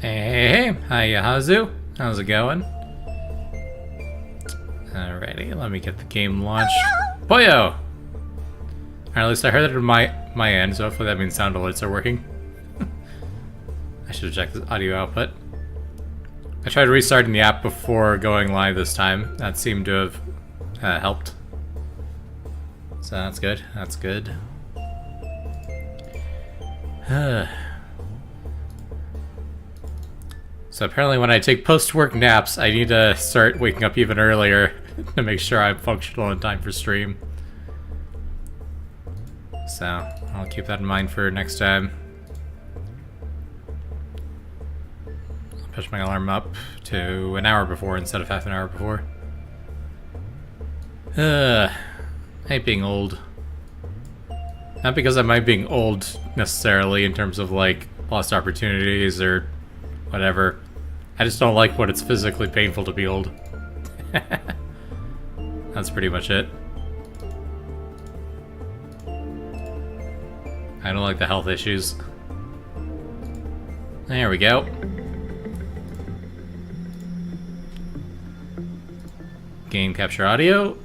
Hey, hiya, Hazu. How's it going? Alrighty, let me get the game launched. Boyo! Or at least I heard it on my end, so hopefully that means sound alerts are working. I should have checked the audio output. I tried restarting the app before going live this time. That seemed to have helped. So that's good. That's good. So apparently when I take post-work naps, I need to start waking up even earlier to make sure I'm functional in time for stream. So I'll keep that in mind for next time. I'll push my alarm up to an hour before instead of half an hour before. I hate being old. Not because I might being old necessarily in terms of like lost opportunities or whatever. I just don't like when it's physically painful to be old. That's pretty much it. I don't like the health issues. There we go. Game capture audio.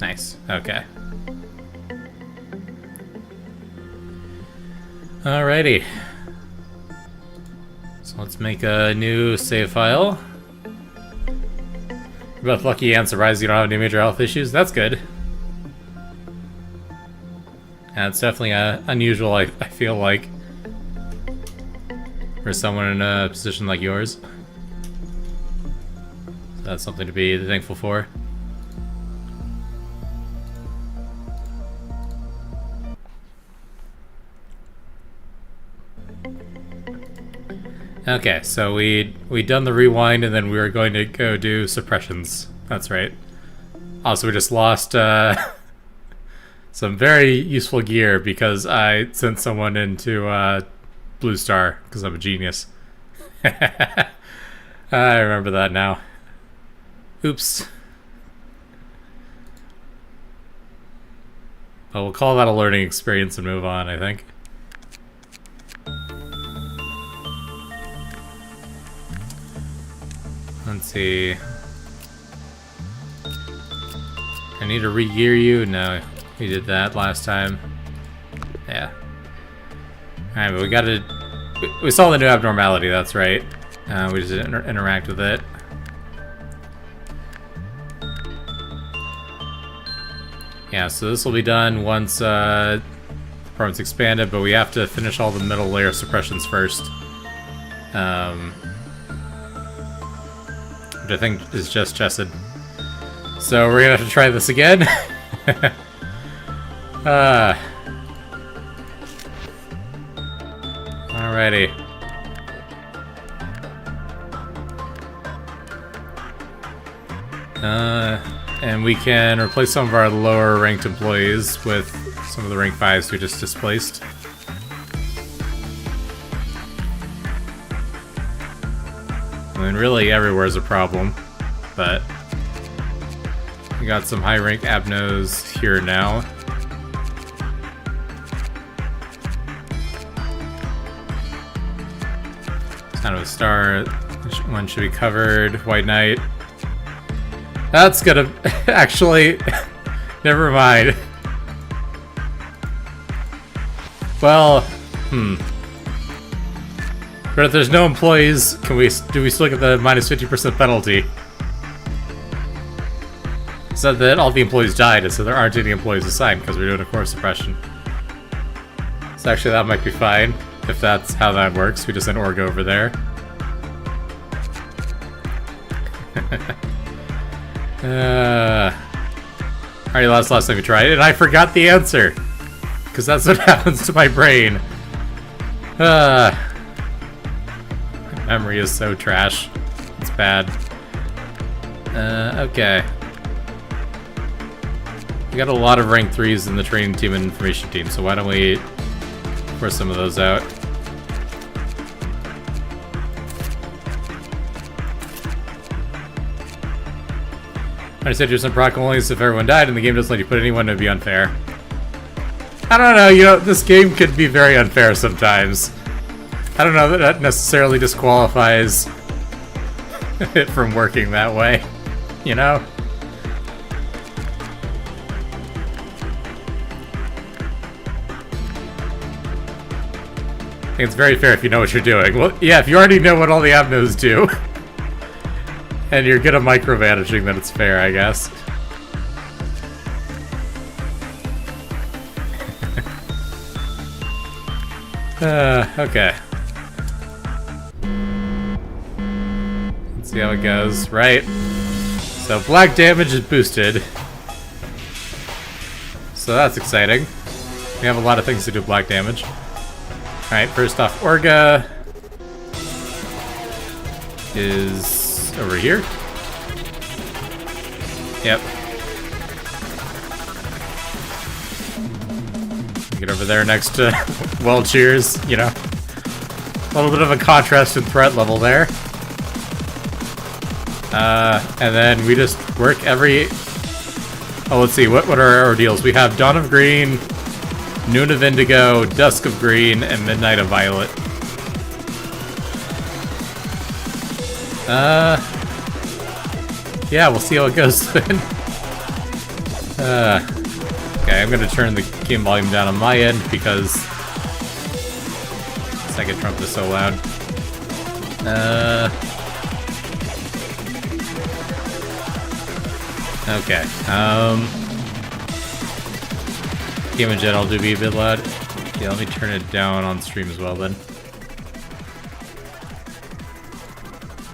Nice. Okay. Alrighty. So let's make a new save file. You're both lucky and surprised you don't have any major health issues. That's good. Yeah, it's definitely unusual, I feel like, for someone in a position like yours. So that's something to be thankful for. Okay, so we done the rewind and then we were going to go do suppressions. That's right. Also, we just lost some very useful gear because I sent someone into Blue Star because I'm a genius. I remember that now. Oops. But we'll call that a learning experience and move on, I think. Let's see. I need to re-gear you? No, we did that last time. Yeah. Alright, but we gotta... We saw the new abnormality, that's right. We just didn't interact with it. Yeah, so this will be done once the program's expanded, but we have to finish all the middle layer suppressions first. Which I think is just chested. So we're gonna have to try this again. Alrighty. And we can replace some of our lower ranked employees with some of the rank 5s we just displaced. I mean, really everywhere is a problem, but we got some high rank abnos here now. Kind of a star. Which one should be covered? White Knight. That's gonna actually. Never mind. Well, But if there's no employees, do we still get the minus 50% penalty? It said that all the employees died, so there aren't any employees assigned because we're doing a core suppression. So actually that might be fine, if that's how that works. We just send Org over there. Alright, last time we tried it, and I forgot the answer! Because that's what happens to my brain. Memory is so trash. It's bad. Okay. We got a lot of rank 3s in the training team and information team, so why don't we force some of those out? I said there's some proc only if everyone died and the game doesn't let you put anyone, it'd be unfair. I don't know, you know, this game could be very unfair sometimes. I don't know that that necessarily disqualifies it from working that way, you know? I think it's very fair if you know what you're doing. Well, yeah, if you already know what all the abnos do, and you're good at micromanaging, then it's fair, I guess. Okay. Let's see how it goes. Right. So black damage is boosted. So that's exciting. We have a lot of things to do black damage. Alright, first off, Orga is over here. Yep. Get over there next to well cheers, you know. A little bit of a contrast in threat level there. And then we just work every... Oh, let's see, what are our deals? We have Dawn of Green, Noon of Indigo, Dusk of Green, and Midnight of Violet. Yeah, we'll see how it goes then. Okay, I'm gonna turn the game volume down on my end because second trumpet is so loud. Okay. Game in general do be a bit loud. Yeah, let me turn it down on stream as well then.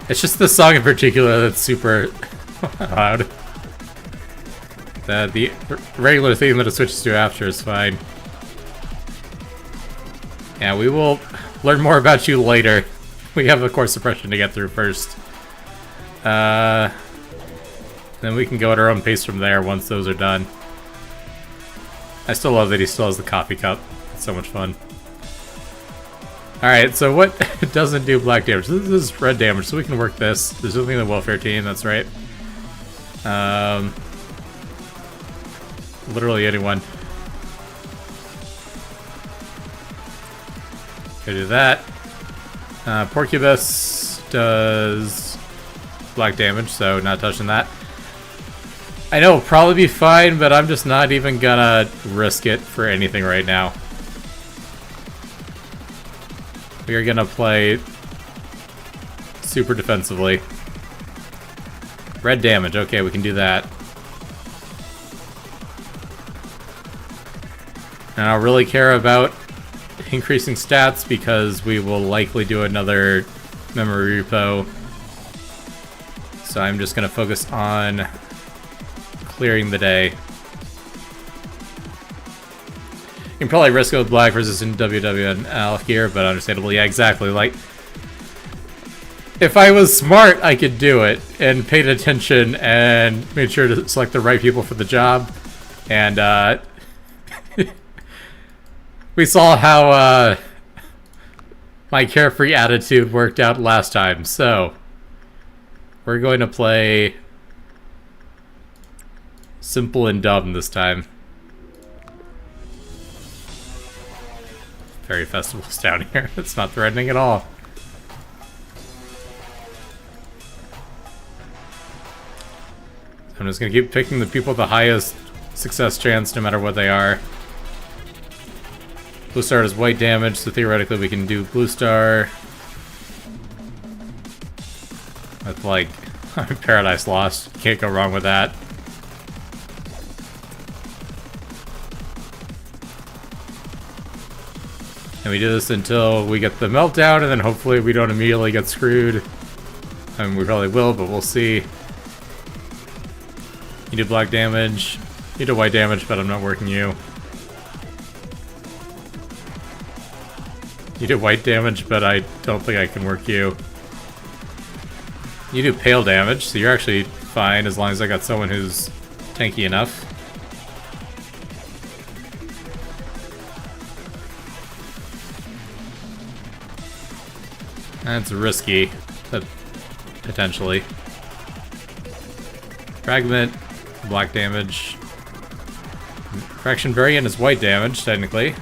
It's just the song in particular that's super loud. The regular theme that it switches to after is fine. Yeah, we will learn more about you later. We have the core suppression to get through first. Then we can go at our own pace from there once those are done. I still love that he still has the coffee cup. It's so much fun. Alright, so what doesn't do black damage? This is red damage, so we can work this. There's nothing in the welfare team, that's right. Literally anyone. Go do that. Porcubus does black damage, so not touching that. I know it'll probably be fine, but I'm just not even gonna risk it for anything right now. We are gonna play super defensively. Red damage, okay, we can do that. And I don't really care about increasing stats because we will likely do another memory repo. So I'm just gonna focus on clearing the day. You can probably risk it with black versus in WWNL here, but understandably, yeah, exactly. Like, if I was smart, I could do it and paid attention and made sure to select the right people for the job. And we saw how my carefree attitude worked out last time. So we're going to play simple and dumb this time. Fairy Festival's down here. It's not threatening at all. I'm just gonna keep picking the people with the highest success chance no matter what they are. Blue Star does white damage, so theoretically we can do Blue Star with, like, Paradise Lost. Can't go wrong with that. And we do this until we get the meltdown, and then hopefully we don't immediately get screwed. I mean, we probably will, but we'll see. You do black damage. You do white damage, but I'm not working you. You do white damage, but I don't think I can work you. You do pale damage, so you're actually fine as long as I got someone who's tanky enough. That's risky, but potentially. Fragment, black damage. Correction variant is white damage, technically.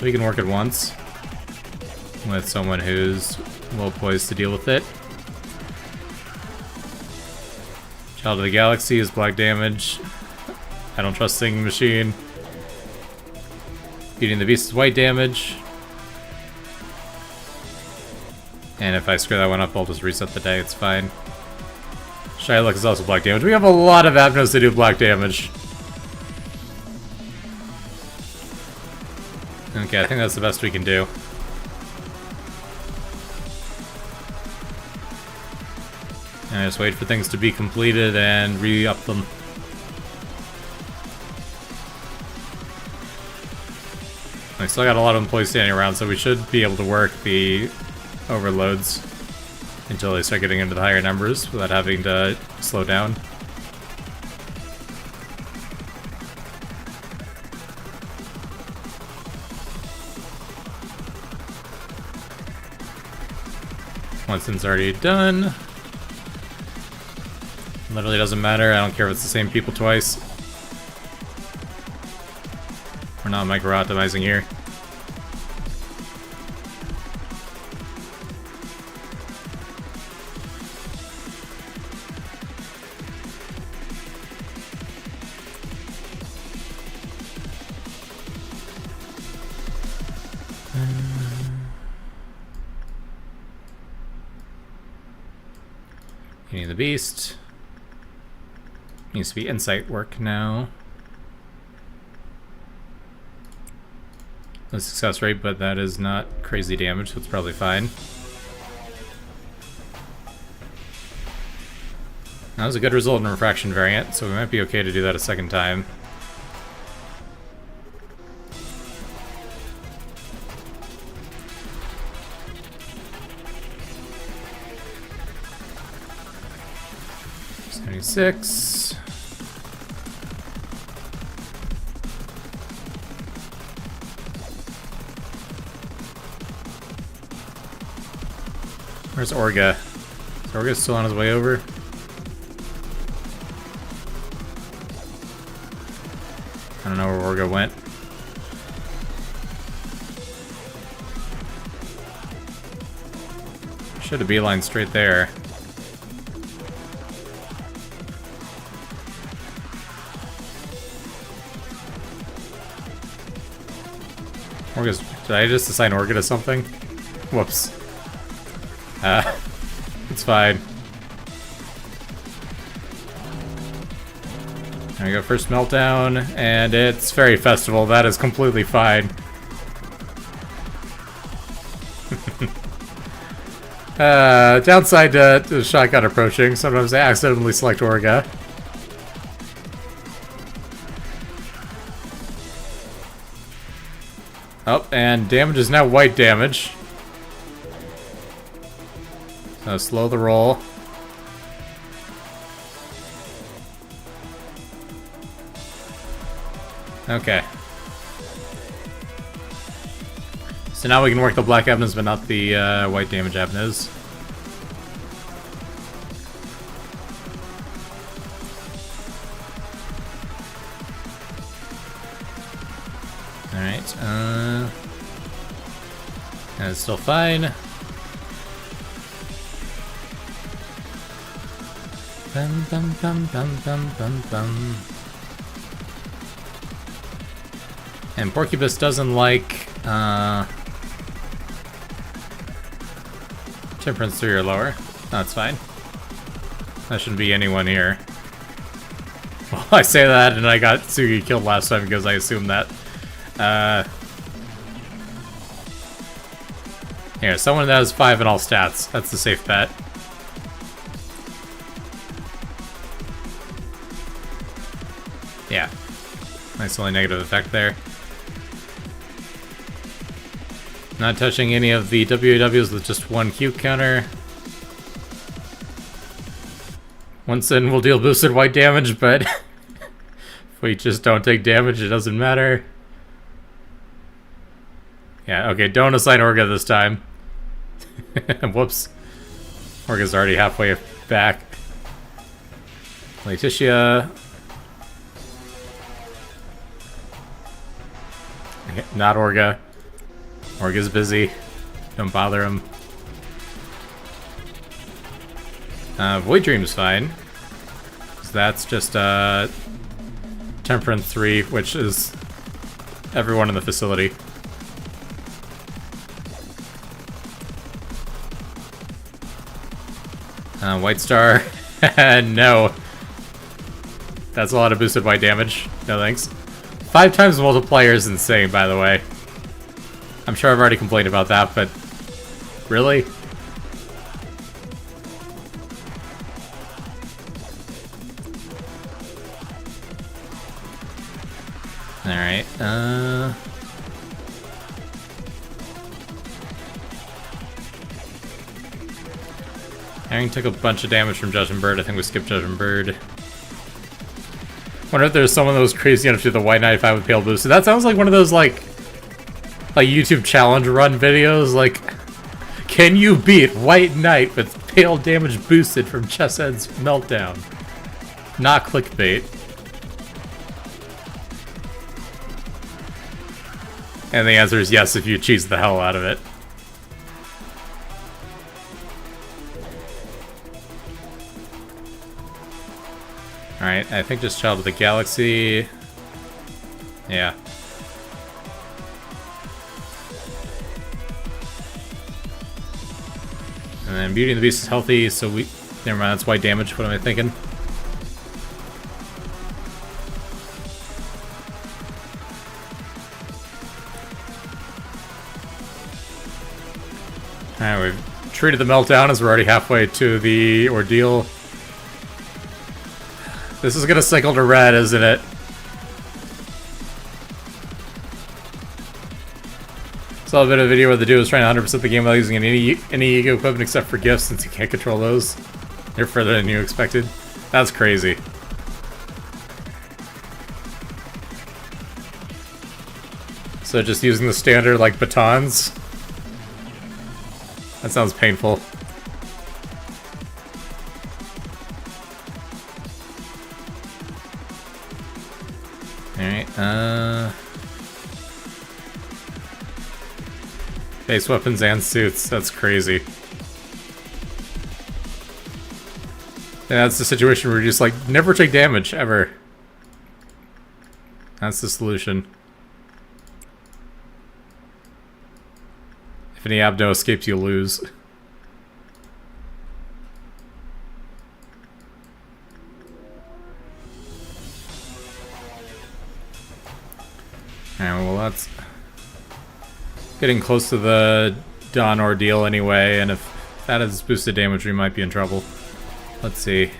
We can work it once. with someone who's well poised to deal with it. Child of the Galaxy is black damage. I don't trust Singing Machine. Beating the Beast is white damage. And if I screw that one up, I'll just reset the day, it's fine. Shylock is also black damage. We have a lot of Abnos to do black damage. Okay, I think that's the best we can do. And I just wait for things to be completed and re-up them. I still got a lot of employees standing around, so we should be able to work the overloads until they start getting into the higher numbers without having to slow down. Once it's already done, literally doesn't matter. I don't care if it's the same people twice. We're not micro-optimizing here. Getting the Beast. Needs to be insight work now. The success rate, but that is not crazy damage, so it's probably fine. That was a good result in refraction variant, so we might be okay to do that a second time. '76. Where's Orga? Is Orga still on his way over? I don't know where Orga went. Should have beeline straight there. Orga's, did I just assign Orga to something? Whoops. It's fine. There we go, first meltdown, and it's Fairy Festival. That is completely fine. Downside to shotgun approaching, sometimes I accidentally select Orga. Oh, and damage is now white damage. So slow the roll. Okay. So now we can work the black Abnos, but not the white damage Abnos. Alright, and it's still fine. Bum, bum, bum, bum, bum, bum, bum. And Porcupus doesn't like Temperance 3 or lower. That's fine. That shouldn't be anyone here. Well, I say that and I got Sugi killed last time because I assumed that. Here, someone that has 5 in all stats. That's the safe bet. Yeah. Nice only negative effect there. Not touching any of the WAWs with just 1 Q counter. Once in, we'll deal boosted white damage, but if we just don't take damage, it doesn't matter. Yeah, okay, don't assign Orga this time. Whoops. Orga's already halfway back. Letitia. Not Orga. Orga's busy. Don't bother him. Void Dream's fine. So that's just Temperance 3, which is everyone in the facility. White Star. No. That's a lot of boosted white damage. No thanks. 5 times multiplier is insane, by the way. I'm sure I've already complained about that, but really? Alright, Aaron took a bunch of damage from Judgment Bird. I think we skipped Judgment Bird. Wonder if there's someone that was crazy enough to do the White Knight 5 with Pale Boosted. That sounds like one of those, like YouTube challenge run videos, like, can you beat White Knight with Pale Damage Boosted from Chessed's Meltdown? Not clickbait. And the answer is yes if you cheese the hell out of it. Alright, I think just Child of the Galaxy. Yeah. And then Beauty and the Beast is healthy, so we... Never mind, that's white damage. What am I thinking? Alright, we've treated the meltdown as we're already halfway to the ordeal. This is gonna cycle to red, isn't it? Saw a bit of a video where the dude was trying to 100% the game without using any ego equipment except for gifts, since you can't control those. They're further than you expected. That's crazy. So just using the standard, like, batons? That sounds painful. Alright, base weapons and suits, that's crazy. And that's the situation where you're just like, never take damage, ever. That's the solution. If any abdo escapes, you lose. Alright, well that's getting close to the Dawn ordeal anyway, and if that is boosted damage, we might be in trouble. Let's see.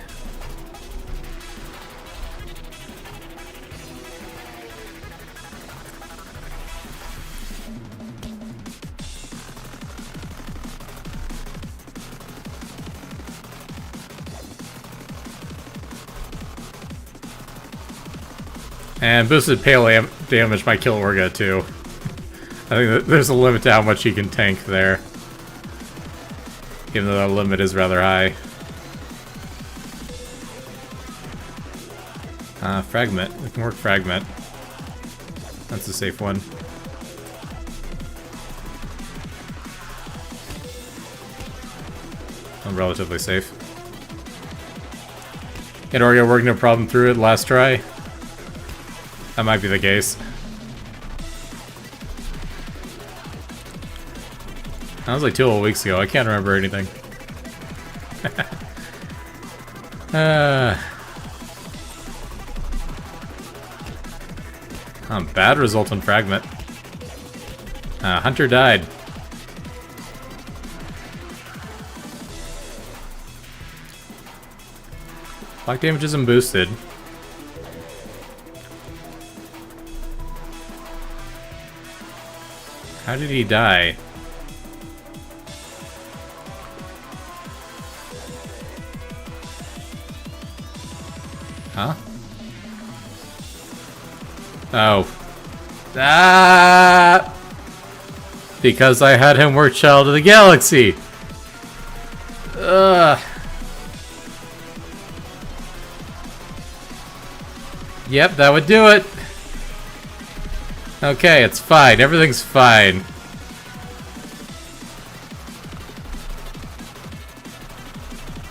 And boosted pale damage might kill Orga too. I think that there's a limit to how much he can tank there. Even though the limit is rather high. Fragment. We can work Fragment. That's a safe one. Relatively safe. Get Orga worked no problem through it last try. That might be the case. That was like 2 whole weeks ago. I can't remember anything. Bad result on Fragment. Hunter died. Black damage isn't boosted. How did he die? Huh? Oh. Ah! Because I had him work Child of the Galaxy. Ugh. Yep, that would do it. Okay, it's fine. Everything's fine.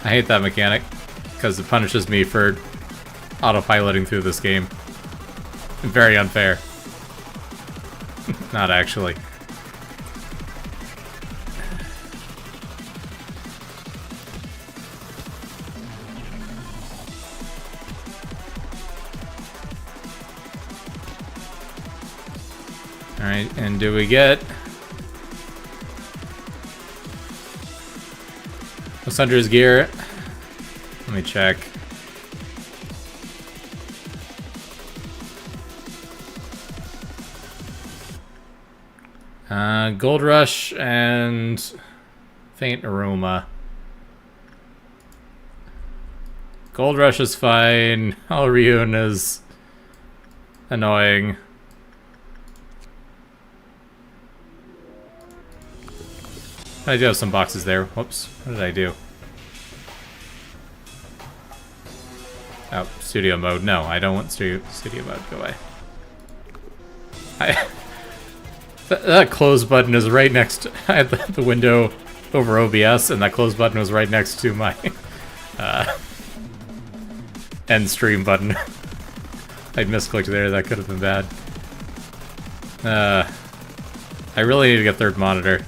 I hate that mechanic, because it punishes me for autopiloting through this game. Very unfair. Not actually. Alright, and do we get... what's under his gear? Let me check. Gold Rush and Faint Aroma. Gold Rush is fine. Alriune is annoying. I do have some boxes there. Whoops. What did I do? Oh, studio mode. No, I don't want studio mode. Go away. That close button is right next to... I had the window over OBS, and that close button was right next to my end stream button. I'd misclicked there. That could have been bad. I really need to get third monitor.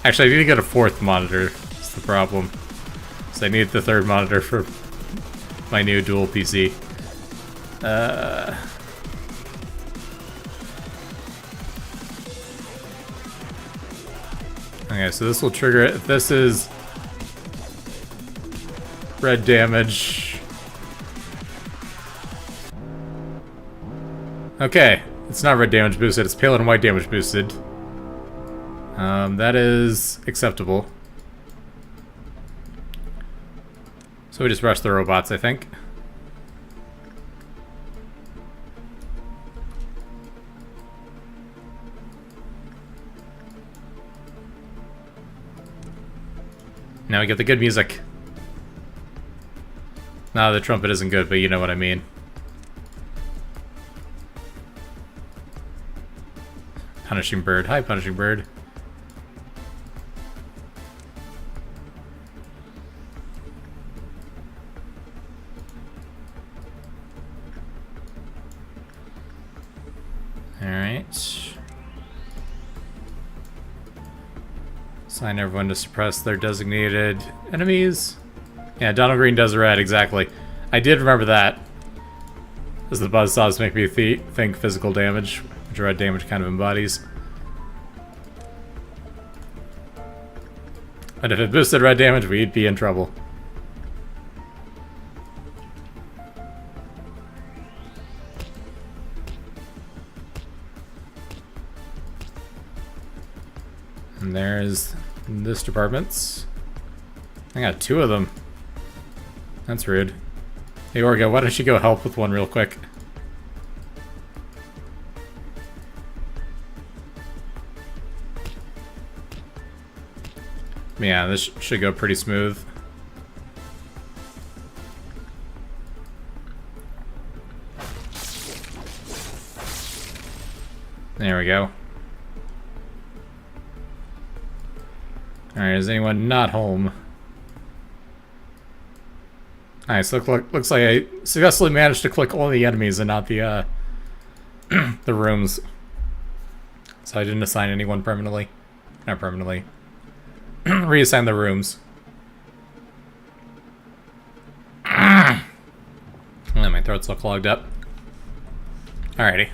Actually, I need to get a fourth monitor. That's the problem. So I need the third monitor for my new dual PC. Okay, so this will trigger it. If this is red damage. Okay, it's not red damage boosted, it's pale and white damage boosted. That is acceptable. So we just rush the robots, I think. Now we get the good music. No, the trumpet isn't good, but you know what I mean. Punishing Bird. Hi, Punishing Bird. Alright. Assign everyone to suppress their designated enemies. Yeah, Donald Green does red, exactly. I did remember that. As the buzzsaws make me think physical damage, which red damage kind of embodies. But if it boosted red damage, we'd be in trouble. And there's this department's. I got two of them. That's rude. Hey Orga, why don't you go help with one real quick? Yeah, this should go pretty smooth. There we go. Alright, is anyone not home? Alright, so looks like I successfully managed to click all the enemies and not the the rooms. So I didn't assign anyone permanently. Not permanently. Reassign the rooms. Oh, my throat's all clogged up. Alrighty.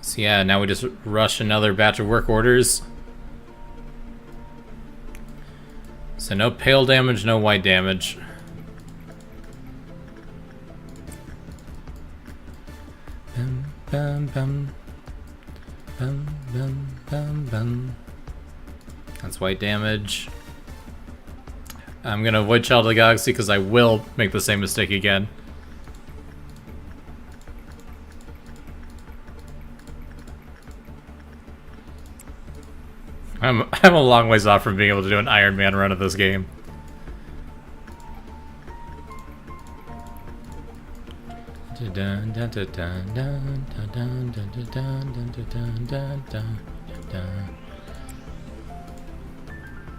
So yeah, now we just rush another batch of work orders. So no pale damage, no white damage. Bum, bum, bum. Bum, bum, bum, bum. That's white damage. I'm gonna avoid Child of the Galaxy because I will make the same mistake again. I'm a long ways off from being able to do an Iron Man run of this game.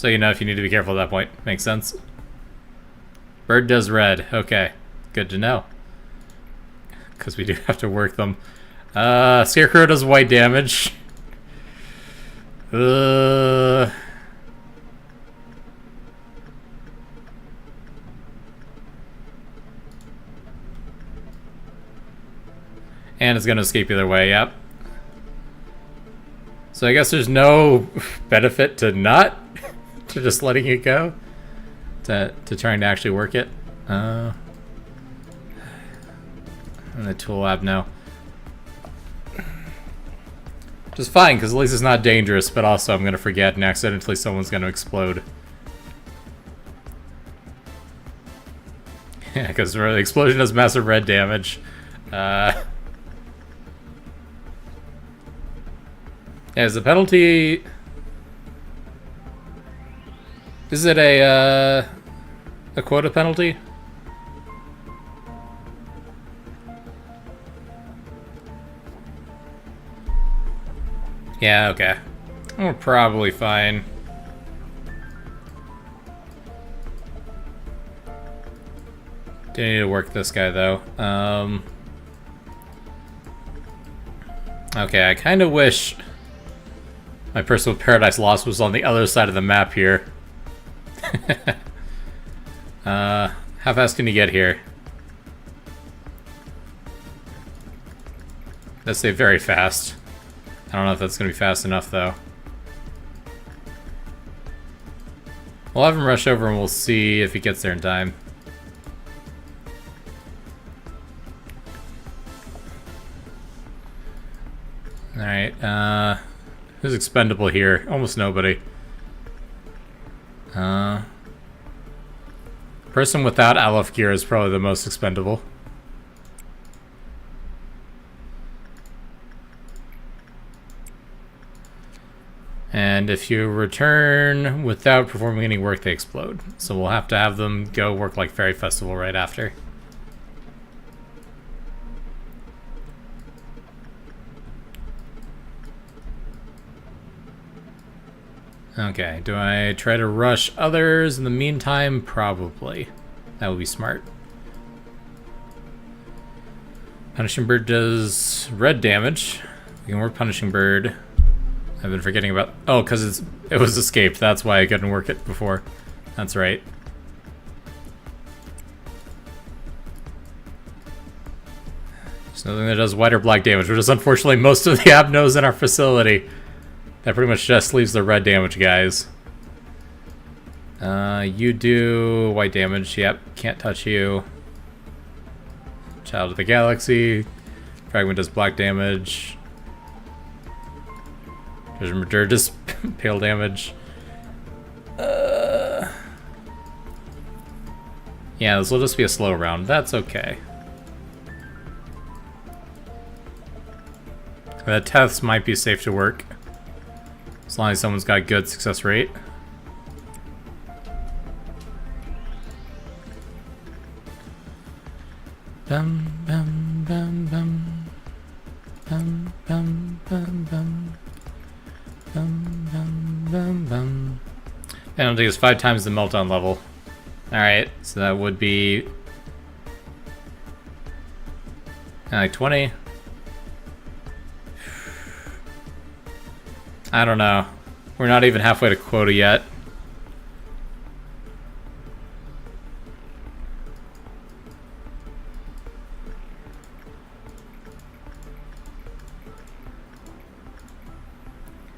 So you know if you need to be careful at that point. Makes sense. Bird does red. Okay. Good to know. Because we do have to work them. Scarecrow does white damage. And it's going to escape either way, yep. So I guess there's no benefit to not, to just letting it go, to trying to actually work it. In the tool lab now. Which is fine, because at least it's not dangerous, but also I'm going to forget and accidentally someone's going to explode. Yeah, because the explosion does massive red damage. Yeah, is the penalty... Is it a quota penalty? Yeah, okay. We're probably fine. Do need to work this guy, though. Okay, I kind of wish my personal Paradise Lost was on the other side of the map here. How fast can you get here? Let's say very fast. I don't know if that's going to be fast enough, though. We'll have him rush over and we'll see if he gets there in time. Alright, who's expendable here? Almost nobody. Person without Aleph gear is probably the most expendable. And if you return without performing any work, they explode. So we'll have to have them go work like Fairy Festival right after. Okay, do I try to rush others in the meantime? Probably. That would be smart. Punishing Bird does red damage. We can work Punishing Bird. I've been forgetting about... Oh, because it was escaped. That's why I couldn't work it before. That's right. There's nothing that does white or black damage, which is unfortunately most of the abnos in our facility. That pretty much just leaves the red damage, guys. You do white damage. Yep, can't touch you. Child of the Galaxy. Fragment does black damage. Judgment Mature does pale damage. Yeah, this will just be a slow round. That's okay. The tests might be safe to work. As long as someone's got good success rate. Bum bum bum bum. Bum bum bum bum. Bum bum bum bum. Penalty is 5 times the meltdown level. Alright, so that would be like 20. I don't know. We're not even halfway to quota yet.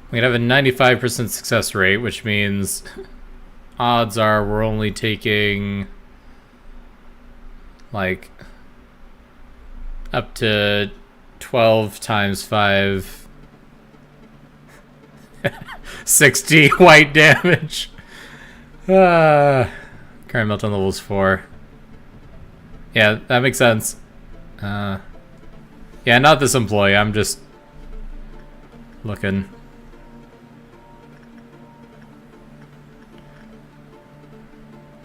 We'd have a 95% success rate, which means odds are we're only taking like up to 12 times 5. 60 white damage. Current meltdown level is 4. Yeah, that makes sense. Yeah, not this employee. I'm just looking.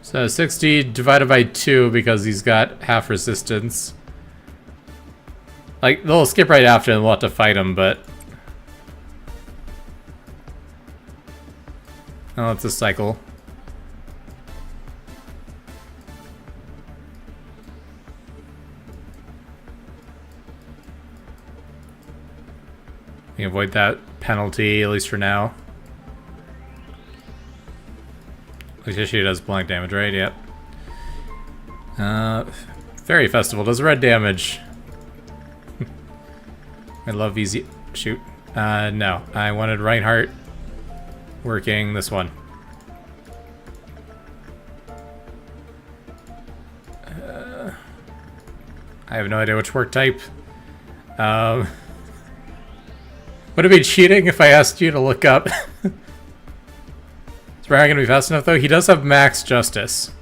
So 60 divided by 2 because he's got half resistance. Like, they'll skip right after and we'll have to fight him, but Oh, it's a cycle. You can avoid that penalty, at least for now. At least she does blank damage, right? Yep. Fairy Festival does red damage. I love easy... Shoot. No. I wanted Reinhardt working this one. I have no idea which work type. Would it be cheating if I asked you to look up? Is Reinhardt gonna be fast enough, though? He does have max justice.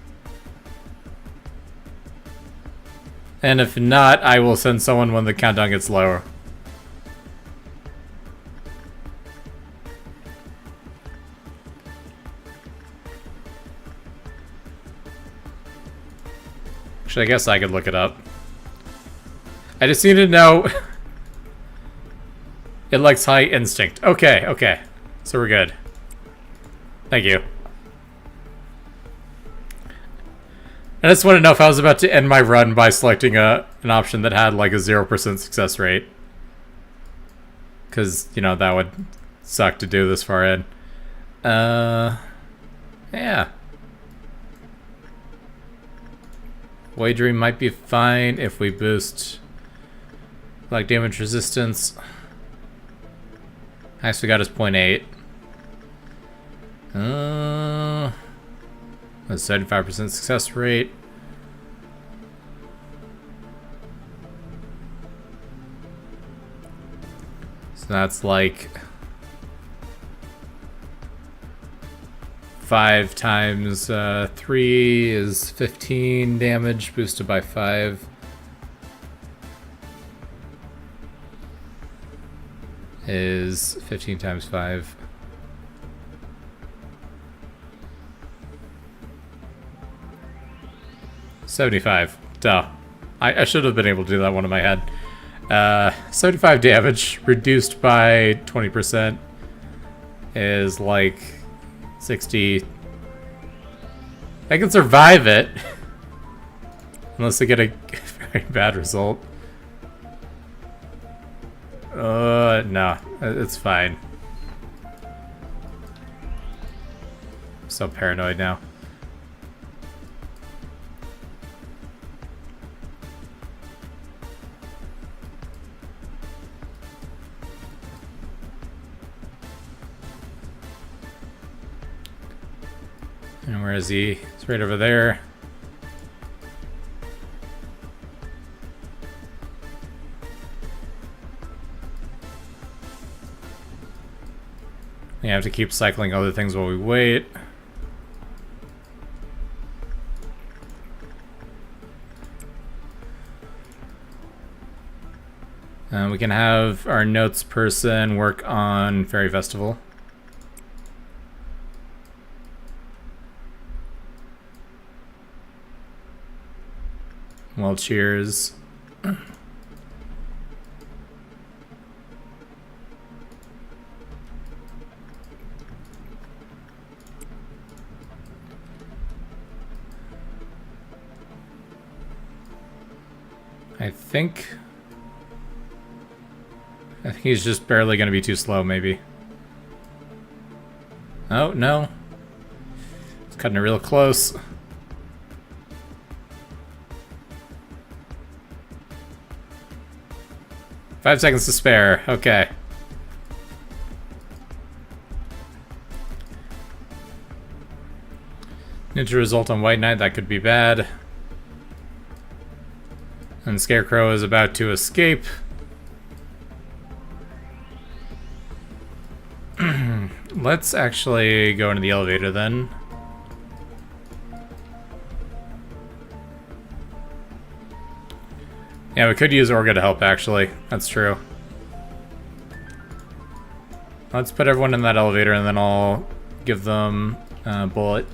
And if not, I will send someone when the countdown gets lower. Actually, I guess I could look it up. I just need to know... It likes high instinct. Okay, okay. So we're good. Thank you. I just want to know if I was about to end my run by selecting an option that had like a 0% success rate. Because, you know, that would suck to do this far in. Yeah. Wagering might be fine if we boost like damage resistance. Highest we got is 0.8. That's 75% success rate. So that's like 5 times 3 is 15 damage boosted by 5. Is 15 times 5. $75. Duh. I should have been able to do that one in my head. 75 damage reduced by 20% is like 60. I can survive it. Unless I get a very bad result. No, it's fine. I'm so paranoid now. And where is he? He's right over there. We have to keep cycling other things while we wait. We can have our notes person work on Fairy Festival. Well, cheers. I think he's just barely going to be too slow, maybe. Oh, no. It's cutting it real close. Five seconds to spare. Okay. Ninja result on White Knight. That could be bad. And Scarecrow is about to escape. Let's actually go into the elevator then. Yeah, we could use Orga to help, actually. That's true. Let's put everyone in that elevator and then I'll give them a bullet.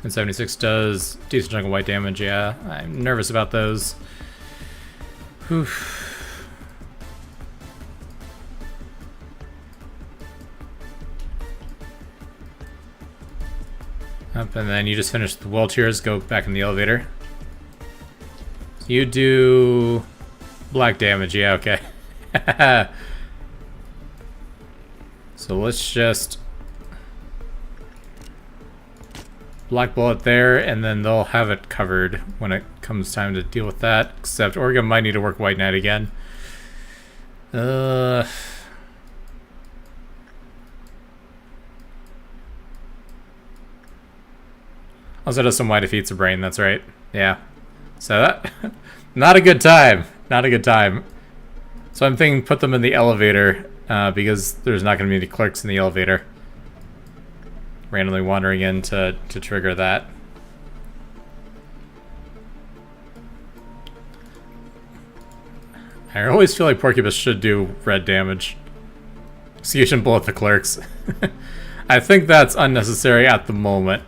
And 76 does decent chunk of white damage, yeah. I'm nervous about those. Whew. Up, and then you just finish the wheelchairs, go back in the elevator. So you do black damage, yeah, okay. So let's just black bullet there, and then they'll have it covered when it comes time to deal with that. Except Oregon might need to work White Knight again. Also does some white defeats of brain, that's right. Yeah. So that not a good time. Not a good time. So I'm thinking put them in the elevator, because there's not gonna be any clerks in the elevator. Randomly wandering in to trigger that. I always feel like Porcupus should do red damage. So you shouldn't bullet the clerks. I think that's unnecessary at the moment.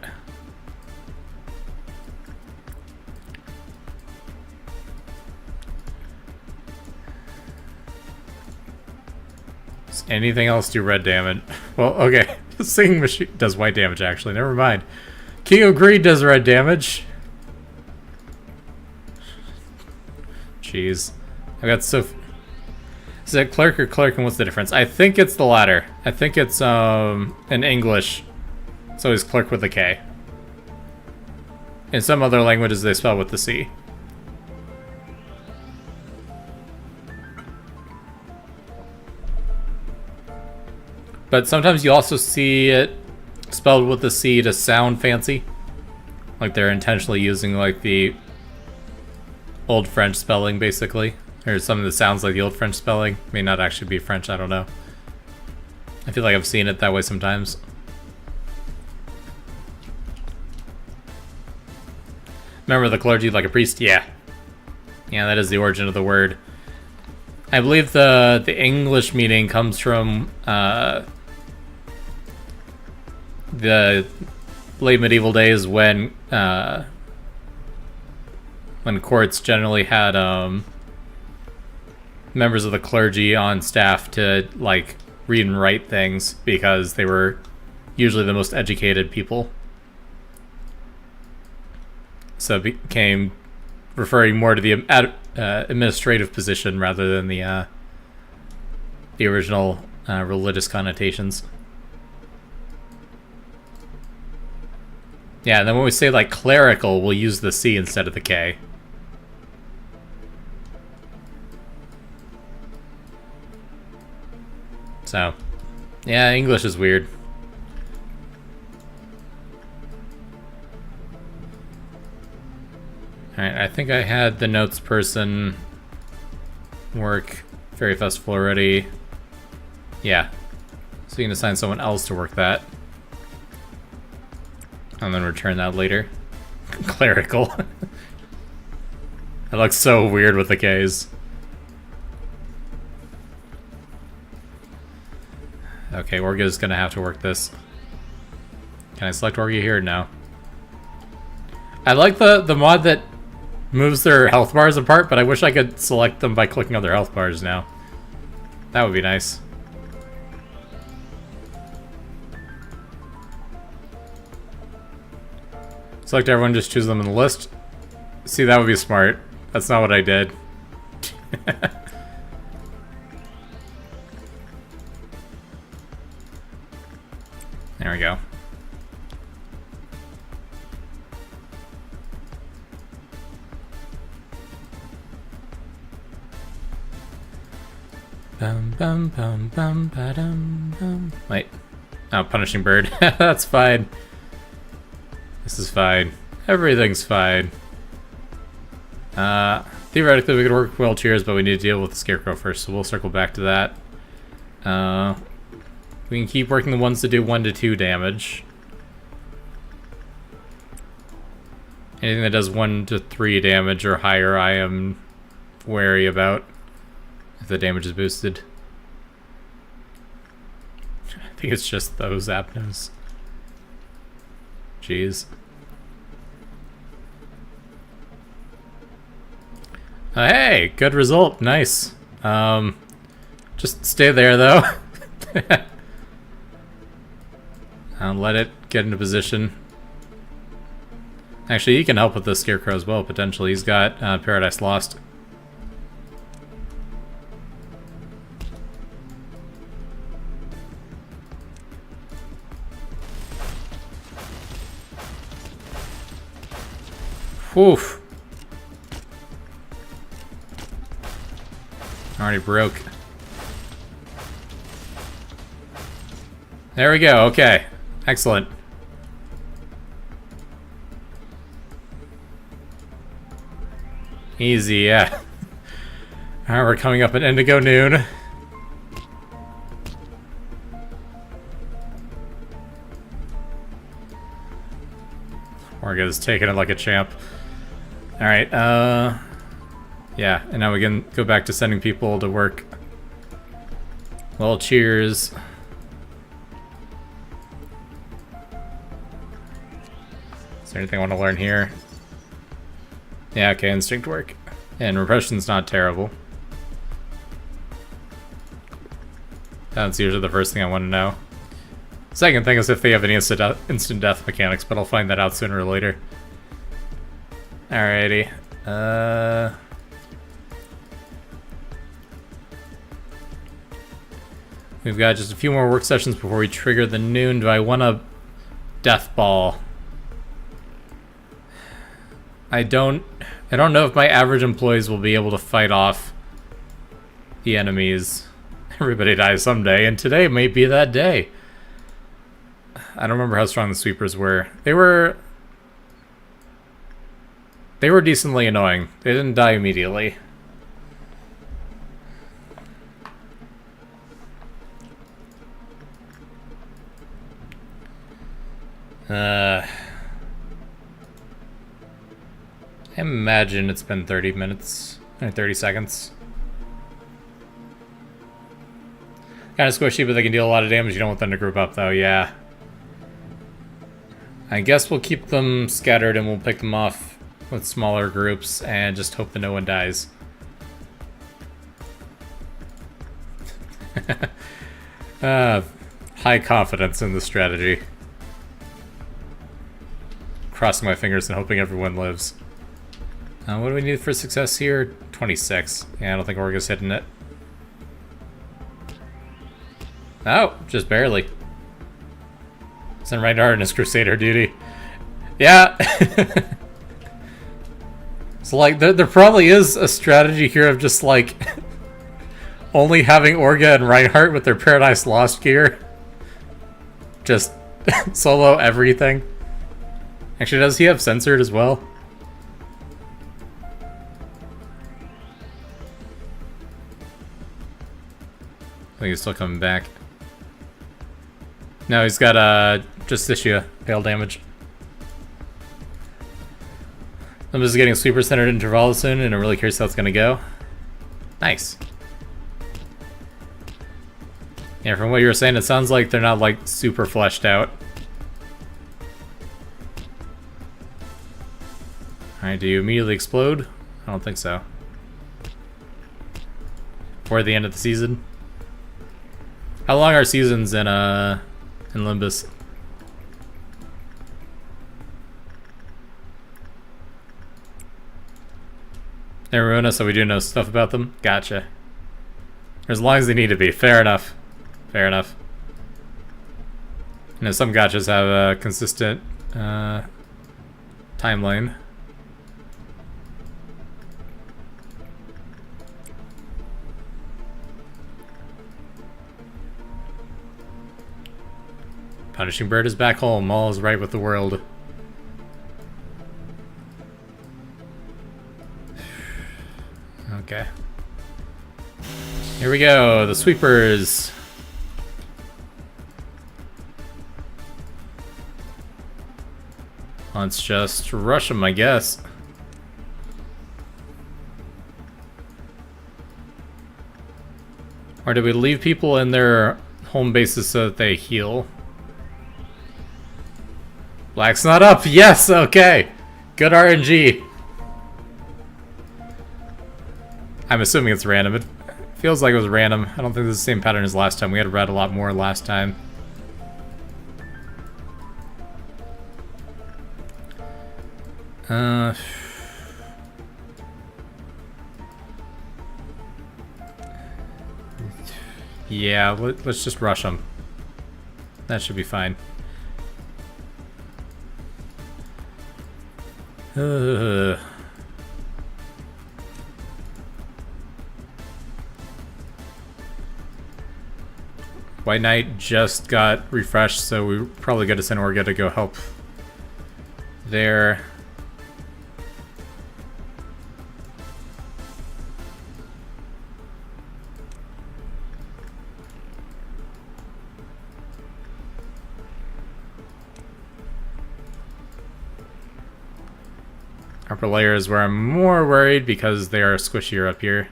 Does anything else do red damage? Well, okay. Singing Machine does white damage, actually. Never mind. King of Greed does red damage. Jeez. I got so... Is it clerk or clerk, and what's the difference? I think it's the latter. I think it's, in English, it's always clerk with a K. In some other languages, they spell with the C. But sometimes you also see it spelled with the C to sound fancy. Like they're intentionally using like the old French spelling, basically. Or something that sounds like the old French spelling. May not actually be French, I don't know. I feel like I've seen it that way sometimes. Remember the clergy like a priest? Yeah. Yeah, that is the origin of the word. I believe the English meaning comes from the late medieval days when courts generally had members of the clergy on staff to like read and write things because they were usually the most educated people. So it became referring more to the administrative position rather than the original religious connotations. Yeah, and then when we say like clerical, we'll use the C instead of the K. So, yeah, English is weird. Alright, I think I had the notes person work Fairy Festival already. Yeah. So you can assign someone else to work that. And then return that later. Clerical. That looks so weird with the Ks. Okay, Orga's gonna have to work this. Can I select Orga here? No. I like the mod that moves their health bars apart, but I wish I could select them by clicking on their health bars now. That would be nice. Select everyone, just choose them in the list. See, that would be smart. That's not what I did. There we go. Bum bum bum bum ba-dum bum. Wait. Oh, Punishing Bird. That's fine. This is fine. Everything's fine. Theoretically, we could work wheelchairs, but we need to deal with the Scarecrow first, so we'll circle back to that. We can keep working the ones that do 1 to 2 damage. Anything that does 1 to 3 damage or higher, I am wary about if the damage is boosted. I think it's just those Apnos. Jeez. Hey, good result. Nice. Just stay there, though. I'll let it get into position. Actually, he can help with the Scarecrow as well, potentially. He's got Paradise Lost. Oof. Already broke. There we go, okay. Excellent. Easy, yeah. Alright, we're coming up at Indigo Noon. Orga's taking it like a champ. Alright, yeah, and now we can go back to sending people to work. Well, cheers. Is there anything I want to learn here? Yeah, okay, instinct work. And repression's not terrible. That's usually the first thing I want to know. Second thing is if they have any instant death mechanics, but I'll find that out sooner or later. Alrighty. We've got just a few more work sessions before we trigger the noon. Do I want a death ball? I don't know if my average employees will be able to fight off the enemies. Everybody dies someday, and today may be that day. I don't remember how strong the sweepers were. They were decently annoying. They didn't die immediately. I imagine it's been 30 minutes, or 30 seconds. Kind of squishy, but they can deal a lot of damage. You don't want them to group up, though, yeah. I guess we'll keep them scattered and we'll pick them off with smaller groups and just hope that no one dies. High confidence in the strategy. Crossing my fingers and hoping everyone lives. What do we need for success here? 26. Yeah, I don't think Orga's hitting it. Oh, just barely. Send Reinhardt in his Crusader duty. Yeah. So, like, there probably is a strategy here of just, like, only having Orga and Reinhardt with their Paradise Lost gear. Just solo everything. Actually, does he have censored as well? I think he's still coming back. No, he's got just issue hail damage. I'm just getting sweeper centered interval soon, and I'm really curious how it's gonna go. Nice. Yeah, from what you were saying, it sounds like they're not like super fleshed out. Alright, do you immediately explode? I don't think so. Before the end of the season. How long are seasons in Limbus? They ruin us so we do know stuff about them? Gotcha. As long as they need to be. Fair enough. Fair enough. You know, some gotchas have a consistent timeline. Punishing Bird is back home. All is right with the world. Okay. Here we go. The sweepers. Let's just rush them, I guess. Or do we leave people in their home bases so that they heal? Black's not up. Yes, okay. Good RNG. I'm assuming it's random. It feels like it was random. I don't think this is the same pattern as last time. We had read a lot more last time. Yeah, let's just rush them. That should be fine. White Knight just got refreshed, so we probably got to send Orga to go help there. Upper layer is where I'm more worried because they are squishier up here.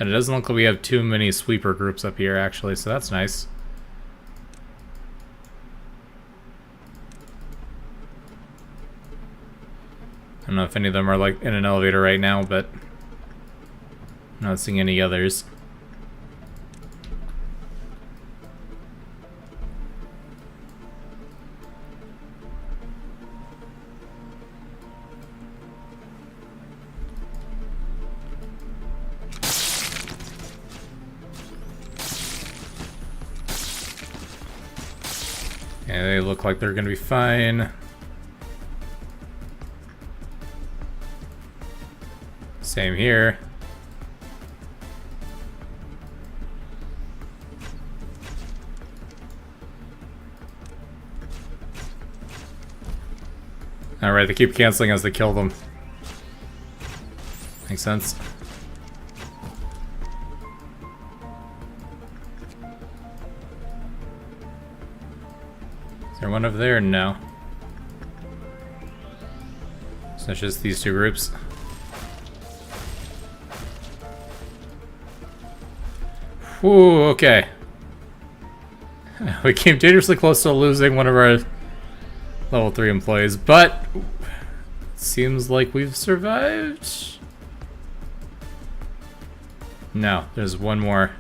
And it doesn't look like we have too many sweeper groups up here, actually, so that's nice. I don't know if any of them are like in an elevator right now, but I'm not seeing any others. Yeah, they look like they're gonna be fine. Same here. Alright, they keep canceling as they kill them. Makes sense. Is there one over there? No. So it's just these two groups. Ooh, okay. We came dangerously close to losing one of our level 3 employees, but it seems like we've survived. No, there's one more.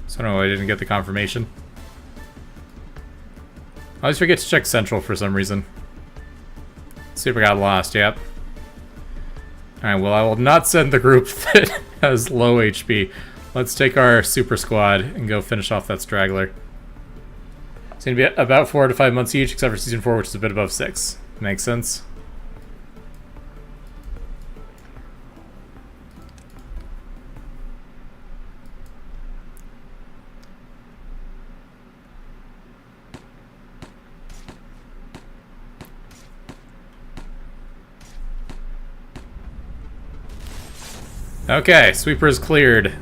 So I don't know why I didn't get the confirmation. I always forget to check Central for some reason. Super got lost, yep. Alright, well I will not send the group that has low HP. Let's take our super squad and go finish off that straggler. It's gonna be about 4 to 5 months each, except for Season 4, which is a bit above 6. Makes sense. Okay, sweeper is cleared.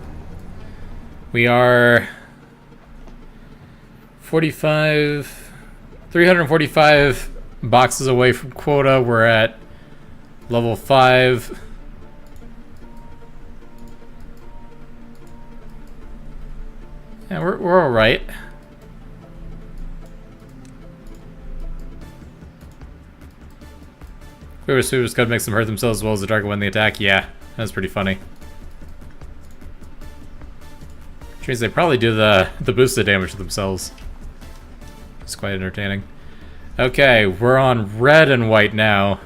We are 345 boxes away from quota. We're at level 5. Yeah, we're all right. Whoever sweeper's gonna make them hurt themselves as well as the target when they attack. Yeah, that's pretty funny. Which means they probably do the boosted damage to themselves. It's quite entertaining. Okay, we're on red and white now.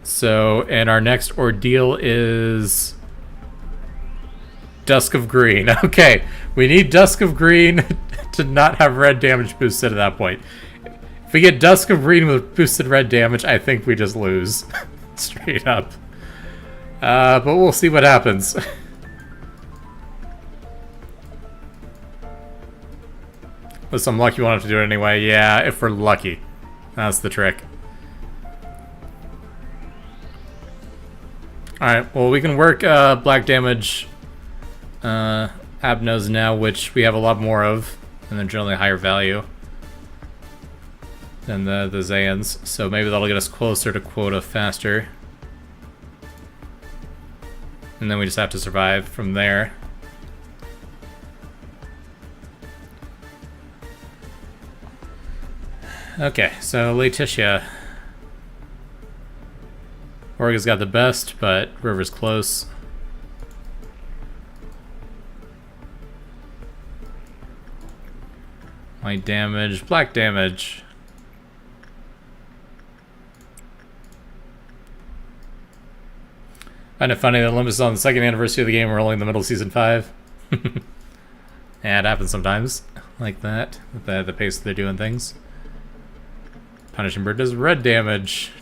So, and our next ordeal is Dusk of Green. Okay, we need Dusk of Green to not have red damage boosted at that point. If we get Dusk of Green with boosted red damage, I think we just lose. Straight up. But we'll see what happens. With some luck, you won't have to do it anyway. Yeah, if we're lucky. That's the trick. Alright, well, we can work black damage abnos now, which we have a lot more of, and they're generally higher value than the Zayans, so maybe that'll get us closer to quota faster. And then we just have to survive from there. Okay, so Letitia. Oregon's got the best, but River's close. White damage, black damage. I find it funny that Olympus is on the second anniversary of the game. We're only in the middle of Season 5. Yeah, it happens sometimes. Like that. With the pace they're doing things. Punishing Bird does red damage.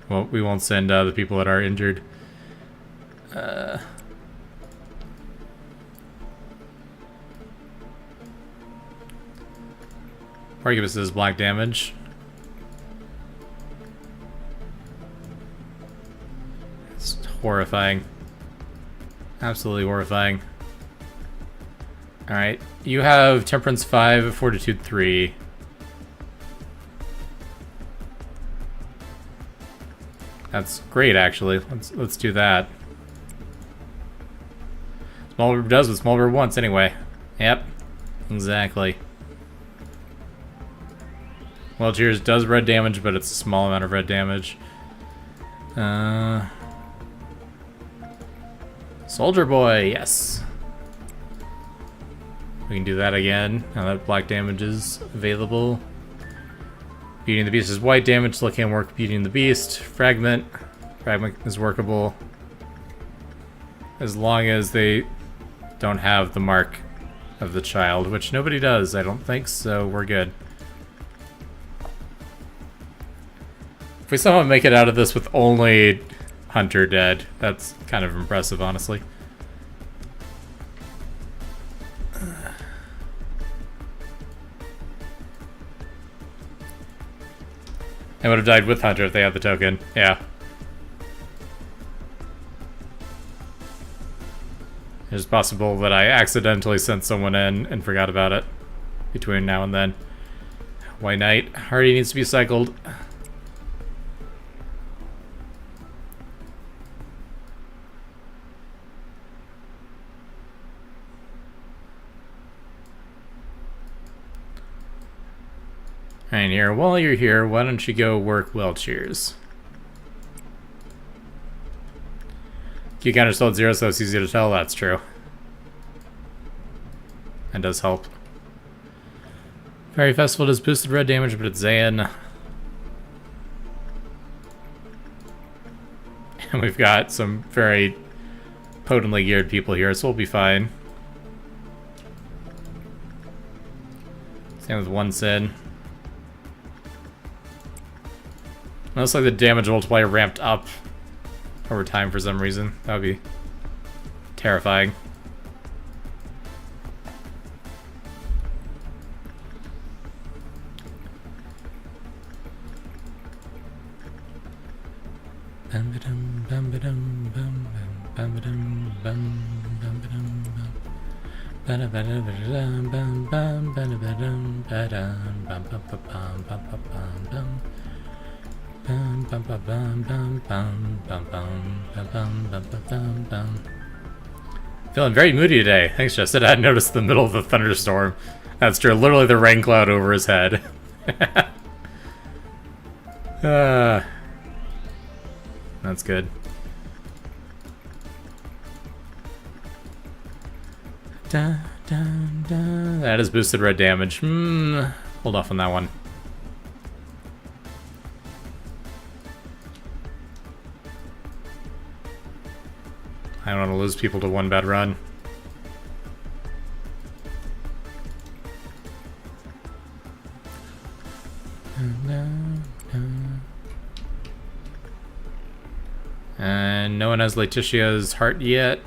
Well, we won't send the people that are injured. Arquebus does black damage. It's horrifying. Absolutely horrifying. Alright, you have Temperance 5, Fortitude 3. That's great, actually. Let's do that. Small River does what Small River wants, anyway. Yep, exactly. Well, Cheers does red damage, but it's a small amount of red damage. Soldier Boy, yes. We can do that again, now that black damage is available. Beating the Beast is white damage, still can't work Beating the Beast. Fragment. Fragment is workable. As long as they don't have the mark of the child, which nobody does, I don't think, so we're good. If we somehow make it out of this with only Hunter dead, that's kind of impressive, honestly. They would have died with Hunter if they had the token. Yeah. It's possible that I accidentally sent someone in and forgot about it between now and then. White Knight. Hardy needs to be cycled. And here, while you're here, why don't you go work Well Cheers? Q counter still at 0, so it's easy to tell. That's true. That does help. Fairy Festival does boosted red damage, but it's Zayn. And we've got some very potently geared people here, so we'll be fine. Same with one Sin. Looks like the damage multiplier ramped up over time for some reason. That would be terrifying. Feeling very moody today. Thanks, Justin. I hadn't noticed the middle of the thunderstorm. That's true. Literally the rain cloud over his head. That's good. That is boosted red damage. Hold off on that one. I don't want to lose people to one bad run. And no one has Letitia's heart yet.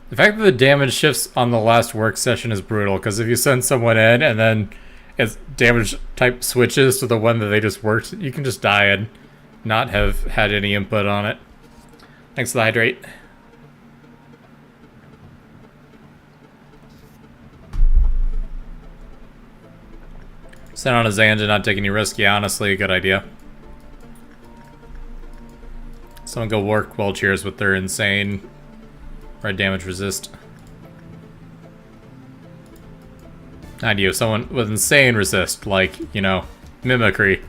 The fact that the damage shifts on the last work session is brutal, because if you send someone in and then its damage type switches to the one that they just worked, you can just die and not have had any input on it. Thanks for the hydrate. Send on a Zan to not take any risk. Yeah, honestly, a good idea. Someone go work well cheers with their insane red damage resist. Not you, someone with insane resist, like, you know, mimicry.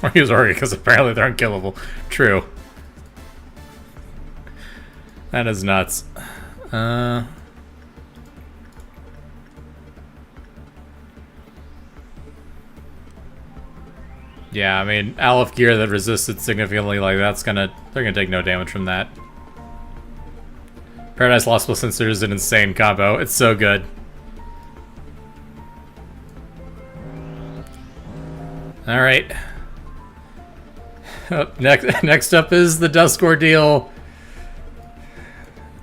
Or use Ori, because apparently they're unkillable. True. That is nuts. Yeah, I mean, Aleph gear that resisted significantly like that's they're gonna take no damage from that. Paradise Lost with Sensor is an insane combo. It's so good. Alright. Next up is the Dusk Ordeal.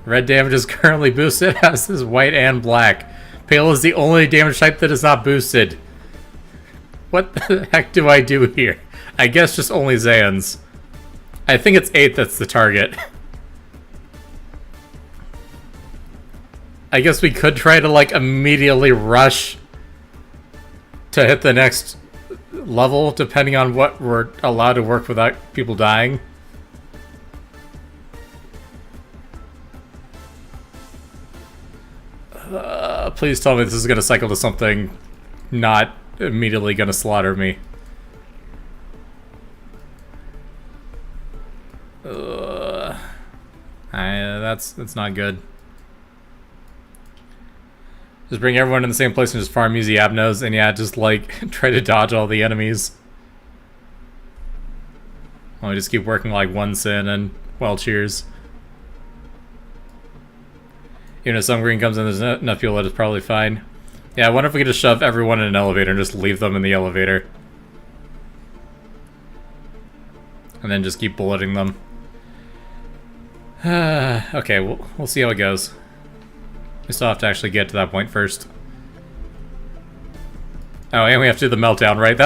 Red damage is currently boosted, as is white and black. Pale is the only damage type that is not boosted. What the heck do I do here? I guess just only Zans. I think it's 8 that's the target. I guess we could try to, like, immediately rush to hit the next level, depending on what we're allowed to work without people dying. Please tell me this is going to cycle to something not immediately going to slaughter me. That's not good. Just bring everyone in the same place and just farm easy Abnos, and yeah, just like try to dodge all the enemies. Well, we just keep working like one sin and well cheers. Even if some green comes in, there's enough fuel that is probably fine. Yeah, I wonder if we could just shove everyone in an elevator and just leave them in the elevator. And then just keep bulleting them. Okay, we'll see how it goes. We still have to actually get to that point first. Oh, and we have to do the meltdown, right?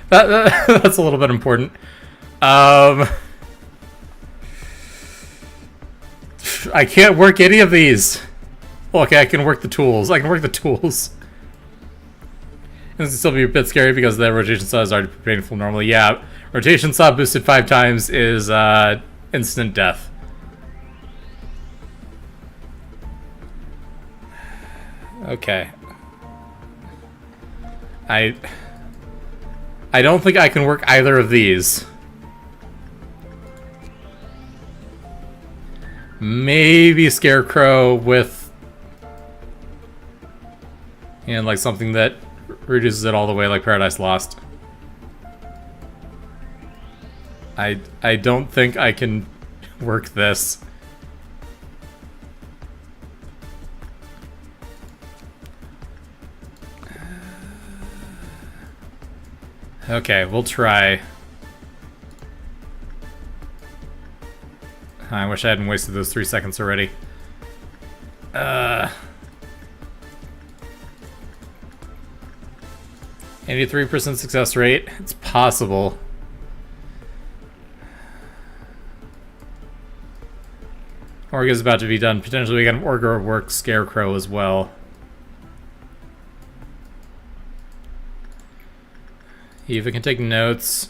That's a little bit important. I can't work any of these. Well, okay, I can work the tools. And this can still be a bit scary because the rotation saw is already painful normally. Yeah, rotation saw boosted 5 times is instant death. Okay. I don't think I can work either of these. Maybe Scarecrow with... and like something that reduces it all the way like Paradise Lost. I don't think I can work this. Okay, we'll try. I wish I hadn't wasted those 3 seconds already. 83% success rate. It's possible. Orga's about to be done. Potentially we can Orga work Scarecrow as well. Eva can take notes.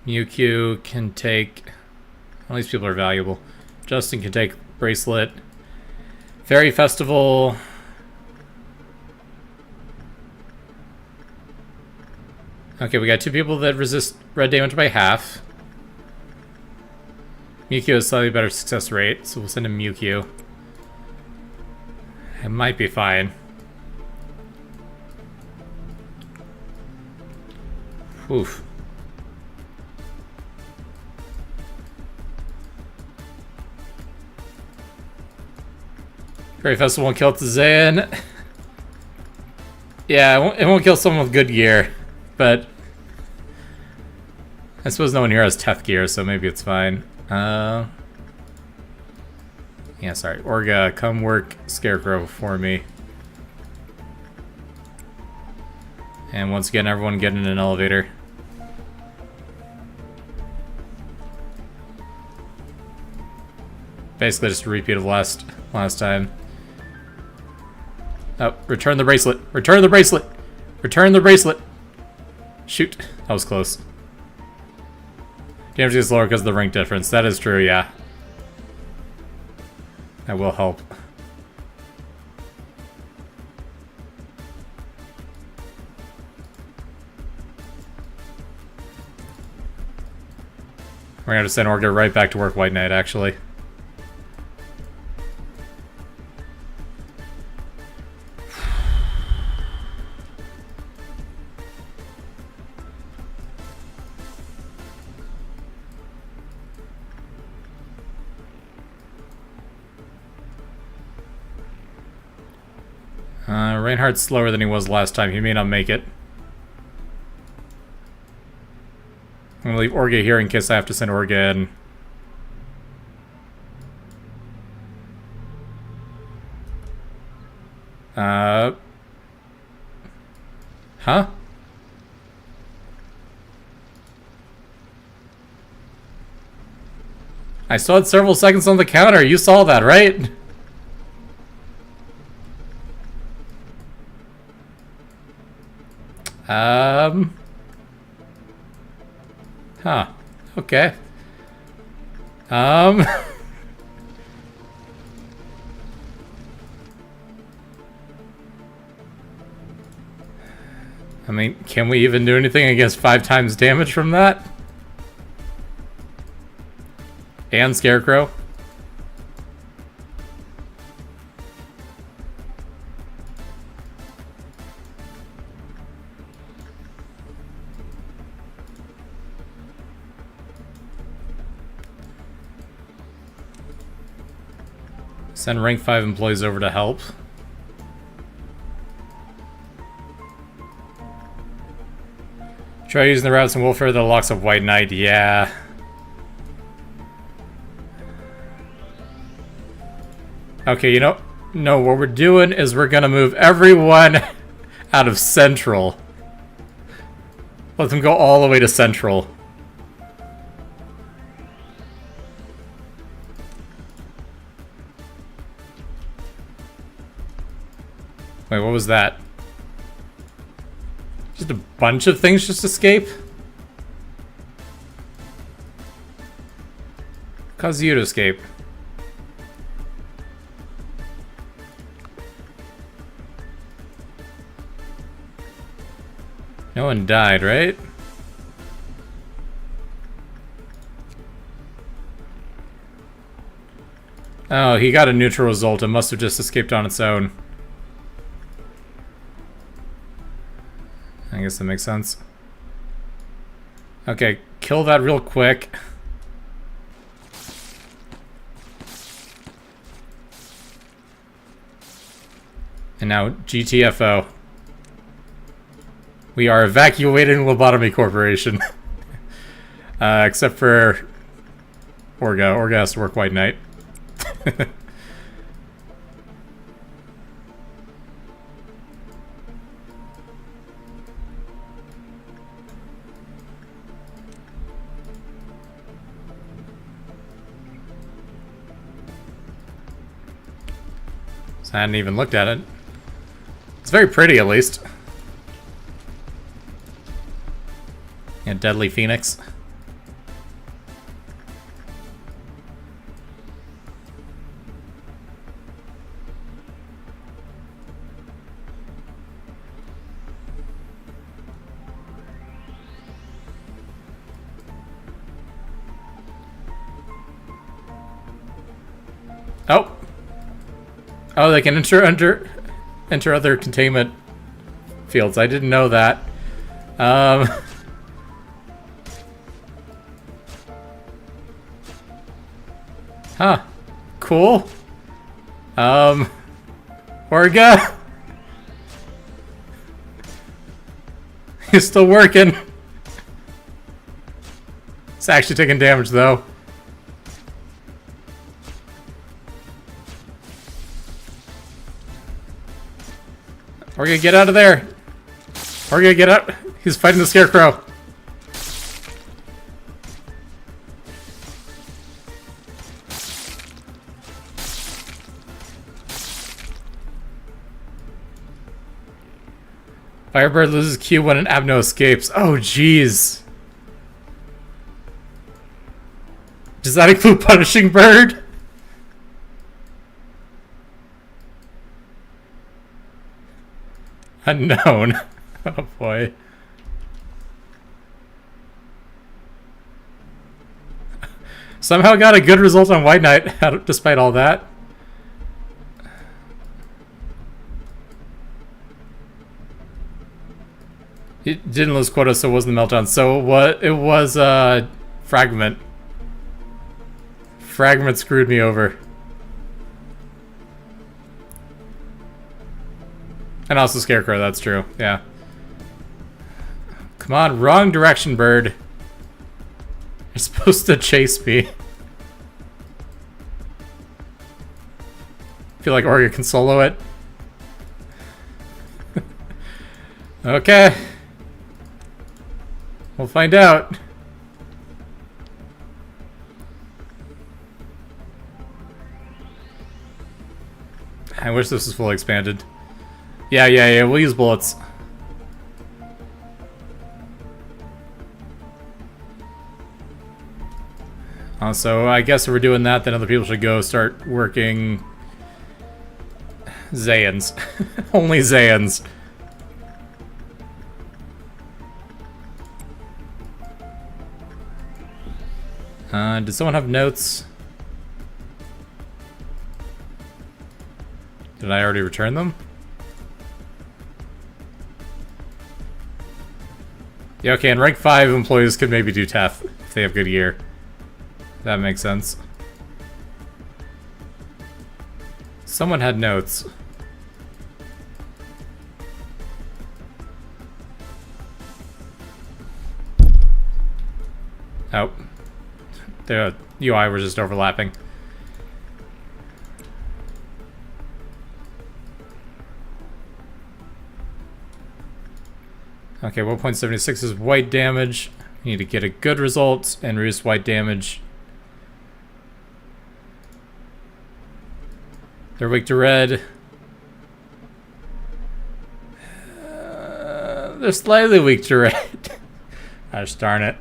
Mewtwo can take... all these people are valuable. Justin can take Bracelet. Fairy Festival... okay, we got 2 people that resist red damage by half. Mewtwo has slightly better success rate, so we'll send him Mewtwo. It might be fine. Oof. Fairy Festival won't kill Zan. Yeah, it won't kill someone with good gear, but I suppose no one here has Teth gear, so maybe it's fine. Yeah, sorry. Orga, come work Scarecrow for me. And once again, everyone get in an elevator. Basically just a repeat of last time. Oh, return the bracelet. Return the bracelet. Return the bracelet. Shoot, that was close. Damage gets lower because of the rank difference. That is true, yeah. That will help. We're gonna have to send Orga right back to work White Knight, actually. Reinhardt's slower than he was last time. He may not make it. I'm gonna leave Orga here in case I have to send Orga in. Huh? I still had several seconds on the counter. You saw that, right? Huh. Okay. I mean, can we even do anything against 5 times damage from that? And Scarecrow? Send rank 5 employees over to help. Try using the routes and Wolfare that locks up White Knight, yeah. Okay, you know, no, what we're doing is we're gonna move everyone out of Central. Let them go all the way to Central. Wait, what was that? Just a bunch of things just escape? Cause you to escape. No one died, right? Oh, he got a neutral result. It must have just escaped on its own. I guess that makes sense. Okay, kill that real quick. And now GTFO. We are evacuating Lobotomy Corporation. Except for Orga. Orga has to work White Knight. I hadn't even looked at it. It's very pretty, at least. Yeah, Deadly Phoenix. Oh! Oh, they can enter other containment fields. I didn't know that. Huh. Cool. Orga? He's still working. It's actually taking damage, though. Orga, get out of there! Orga, get out! He's fighting the Scarecrow! Firebird loses Q when an Abno escapes. Oh, jeez. Does that include Punishing Bird? Unknown. Oh boy. Somehow got a good result on White Knight, despite all that. It didn't lose quota, so it wasn't the meltdown. So what? It was Fragment. Fragment screwed me over. And also Scarecrow, that's true. Yeah. Come on, wrong direction, bird. You're supposed to chase me. Feel like Orga can solo it. Okay. We'll find out. I wish this was fully expanded. Yeah, we'll use bullets. So I guess if we're doing that, then other people should go start working Zayans. Only Zayans. Did someone have notes? Did I already return them? Yeah, okay, and rank 5 employees could maybe do TEF if they have good gear. That makes sense. Someone had notes. Oh. The UI was just overlapping. Okay, 1.76 is white damage. You need to get a good result and reduce white damage. They're weak to red. They're slightly weak to red. Gosh darn it.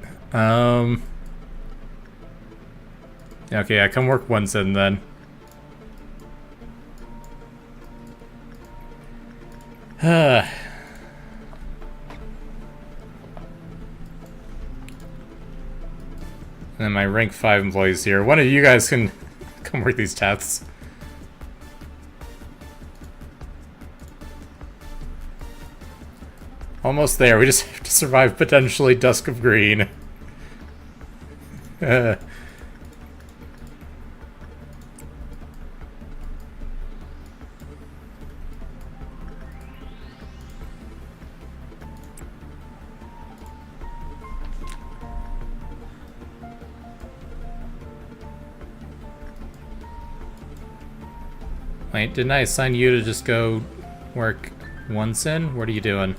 Okay, yeah, come work once in then. And then my rank 5 employees here. One of you guys can come work these tests. Almost there. We just have to survive potentially Dusk of Green. Wait, didn't I assign you to just go work once in? What are you doing?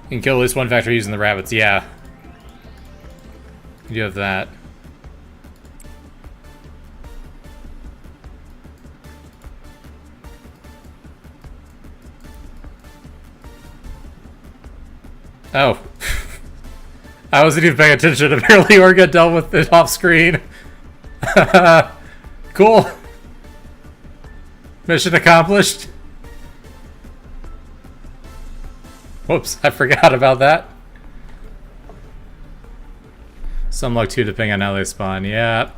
You can kill at least one factory using the rabbits, yeah. You do have that. Oh. I wasn't even paying attention. Apparently Orga dealt with it off screen. Cool. Mission accomplished. Whoops, I forgot about that. Some luck too, depending on how they spawn. Yeah.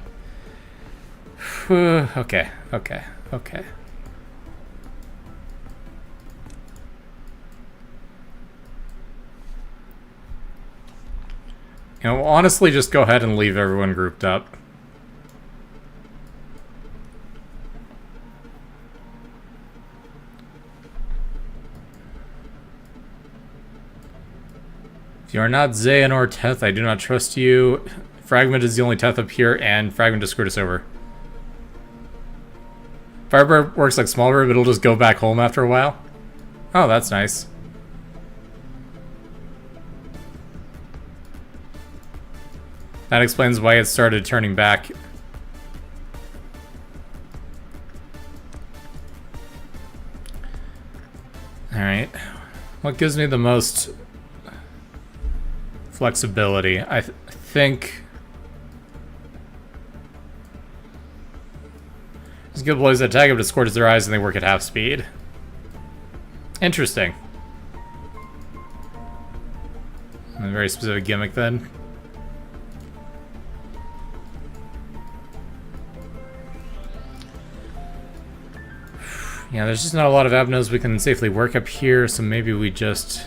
Whew. Okay. You know, honestly, just go ahead and leave everyone grouped up. If you are not Zayn or Teth, I do not trust you. Fragment is the only Teth up here, and Fragment just screwed us over. Firebird works like Smallbird, but it'll just go back home after a while. Oh, that's nice. That explains why it started turning back. What gives me the most flexibility? I think... These good boys that tag up to scorch their eyes and they work at half speed. Interesting. A very specific gimmick then. Yeah, there's just not a lot of avenues we can safely work up here, so maybe we just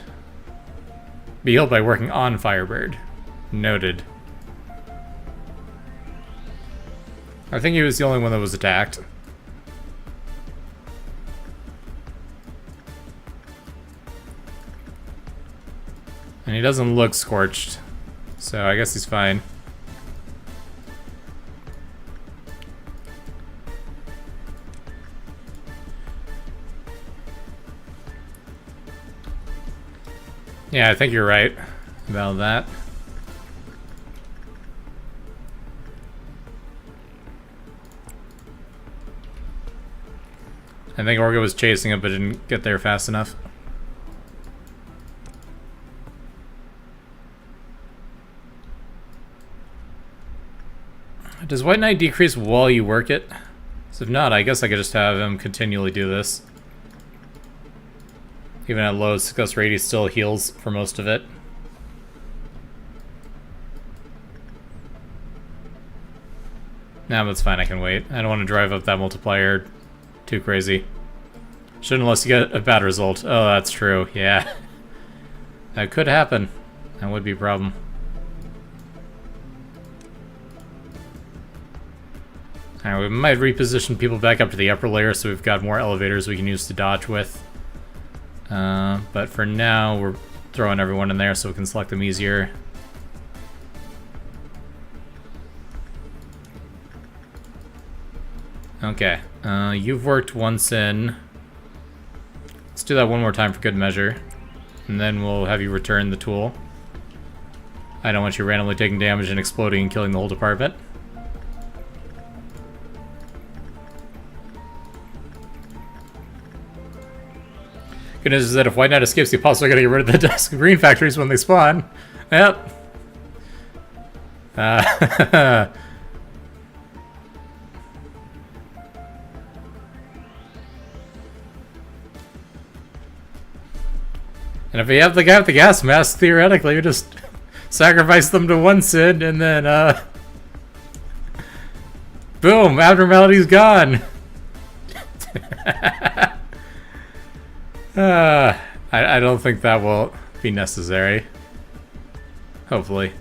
be healed by working on Firebird. Noted. I think he was the only one that was attacked. And he doesn't look scorched, so I guess he's fine. Yeah, I think you're right about that. I think Orga was chasing it but didn't get there fast enough. Does White Knight decrease while you work it? So if not, I guess I could just have him continually do this. Even at low success rate, he still heals for most of it. Nah, that's fine, I can wait. I don't want to drive up that multiplier too crazy. Shouldn't unless you get a bad result. Oh, that's true, yeah. That could happen. That would be a problem. Alright, we might reposition people back up to the upper layer so we've got more elevators we can use to dodge with. But for now, we're throwing everyone in there so we can select them easier. Okay, you've worked once in. Let's do that one more time for good measure. And then we'll have you return the tool. I don't want you randomly taking damage and exploding and killing the whole department. Good news is that if White Knight escapes, the Apostles are going to get rid of the Dusk Green factories when they spawn. Yep. And if you have the guy with the gas mask, theoretically, you just sacrifice them to one Sid, and then, boom, abnormality's gone. I don't think that will be necessary. Hopefully.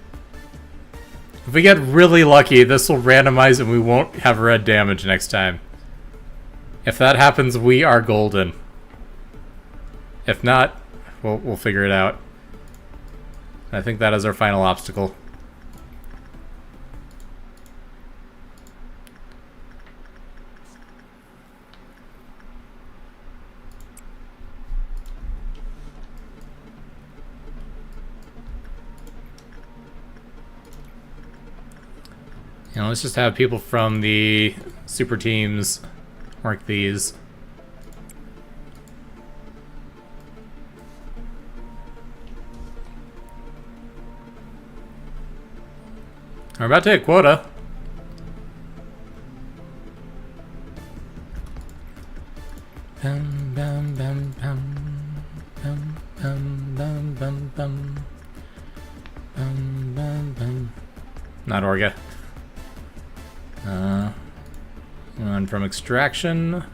If we get really lucky, this will randomize and we won't have red damage next time. If that happens, we are golden. If not, we'll figure it out. I think that is our final obstacle. You know, let's just have people from the super teams mark these. We're about to hit quota. Bum, bum, bum, bum, bum, bum, bum, bum, bum. Bum, bum, bum. Not Orga. Run from extraction.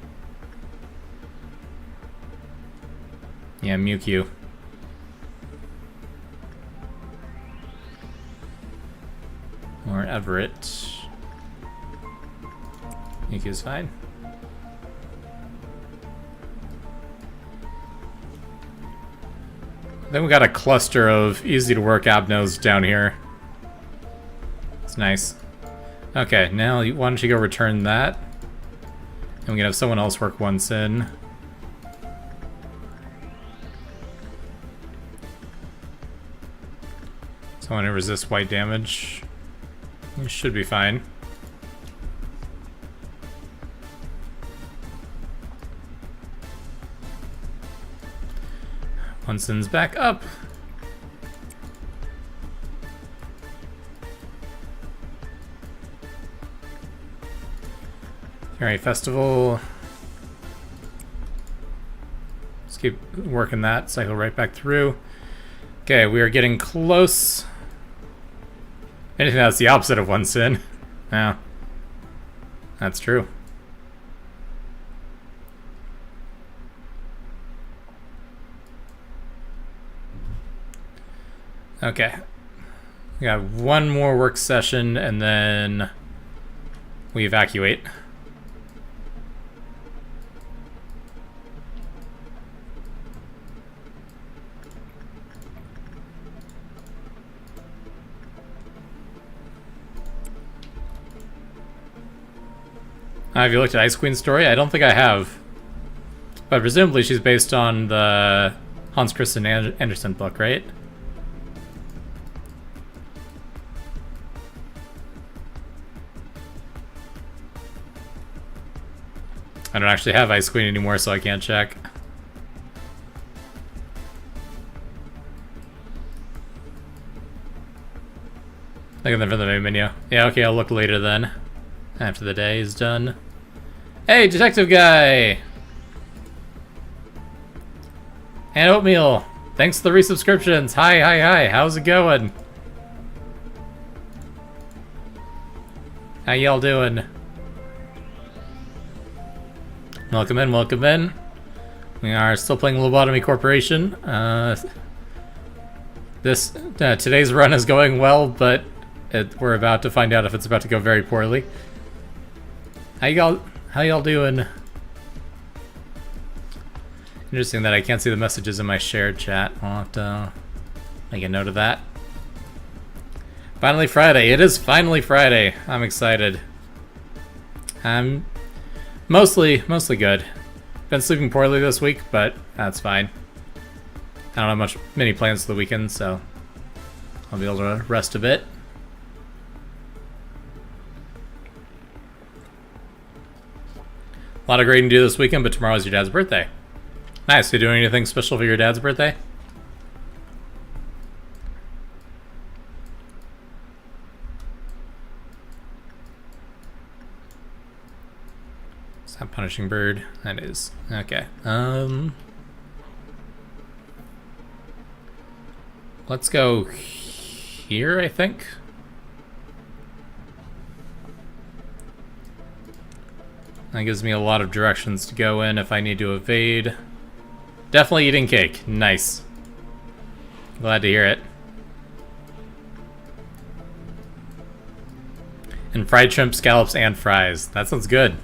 Yeah, Mewtwo. Or Everett. Mewtwo's fine. Then we got a cluster of easy to work Abnos down here. It's nice. Okay, now why don't you go return that? And we can have someone else work once in. Someone who resists white damage. You should be fine. Hunson's back up. Alright, festival. Let's keep working that, cycle right back through. Okay, we are getting close. Anything that's the opposite of one sin. Yeah. That's true. Okay. We got one more work session and then we evacuate. Have you looked at Ice Queen's story? I don't think I have. But presumably she's based on the Hans Christian Andersen book, right? I don't actually have Ice Queen anymore, so I can't check. Looking for the main menu. Yeah, okay, I'll look later then. After the day is done. Hey, detective guy! And oatmeal! Thanks for the resubscriptions! Hi, how's it going? How y'all doing? Welcome in, welcome in. We are still playing Lobotomy Corporation. Today's run is going well, but we're about to find out if it's about to go very poorly. How y'all doing? Interesting that I can't see the messages in my shared chat. I'll have to make a note of that. Finally Friday. It is finally Friday. I'm excited. I'm mostly good. Been sleeping poorly this week, but that's fine. I don't have many plans for the weekend, so I'll be able to rest a bit. A lot of grading to do this weekend, but tomorrow's your dad's birthday. Nice. You doing anything special for your dad's birthday? Is that Punishing Bird? That is. Okay. Let's go here, I think. That gives me a lot of directions to go in if I need to evade. Definitely eating cake. Nice. Glad to hear it. And fried shrimp, scallops, and fries. That sounds good.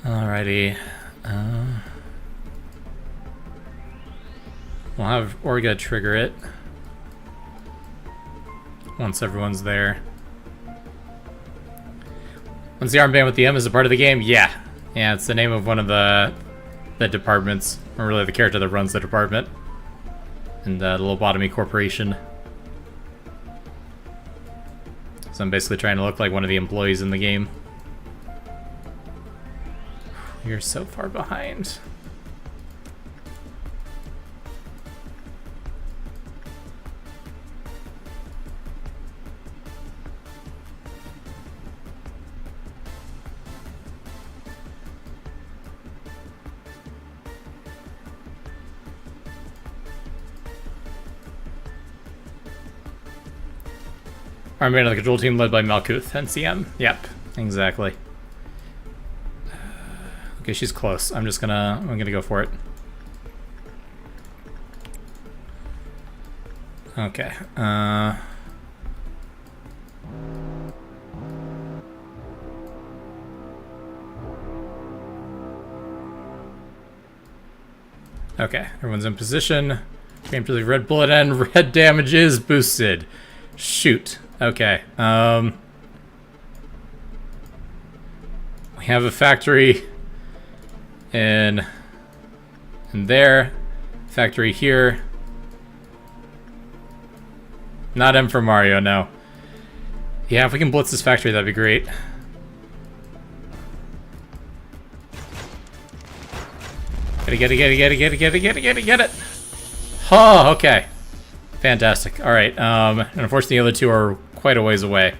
Alrighty. We'll have Orga trigger it once everyone's there. Once the armband with the M is a part of the game? Yeah. Yeah, it's the name of one of the departments, or really the character that runs the department in the Lobotomy Corporation. So I'm basically trying to look like one of the employees in the game. You're so far behind. Armband of the control team led by Malkuth, NCM. Yep, exactly. Okay, she's close. I'm gonna go for it. Okay. Okay, everyone's in position. Came to the red bullet and red damage is boosted. Shoot. Okay. We have a factory in And there. Factory here. Not M for Mario, no. Yeah, if we can blitz this factory, that'd be great. Get it. Oh, okay. Fantastic. Alright, and unfortunately the other two are quite a ways away.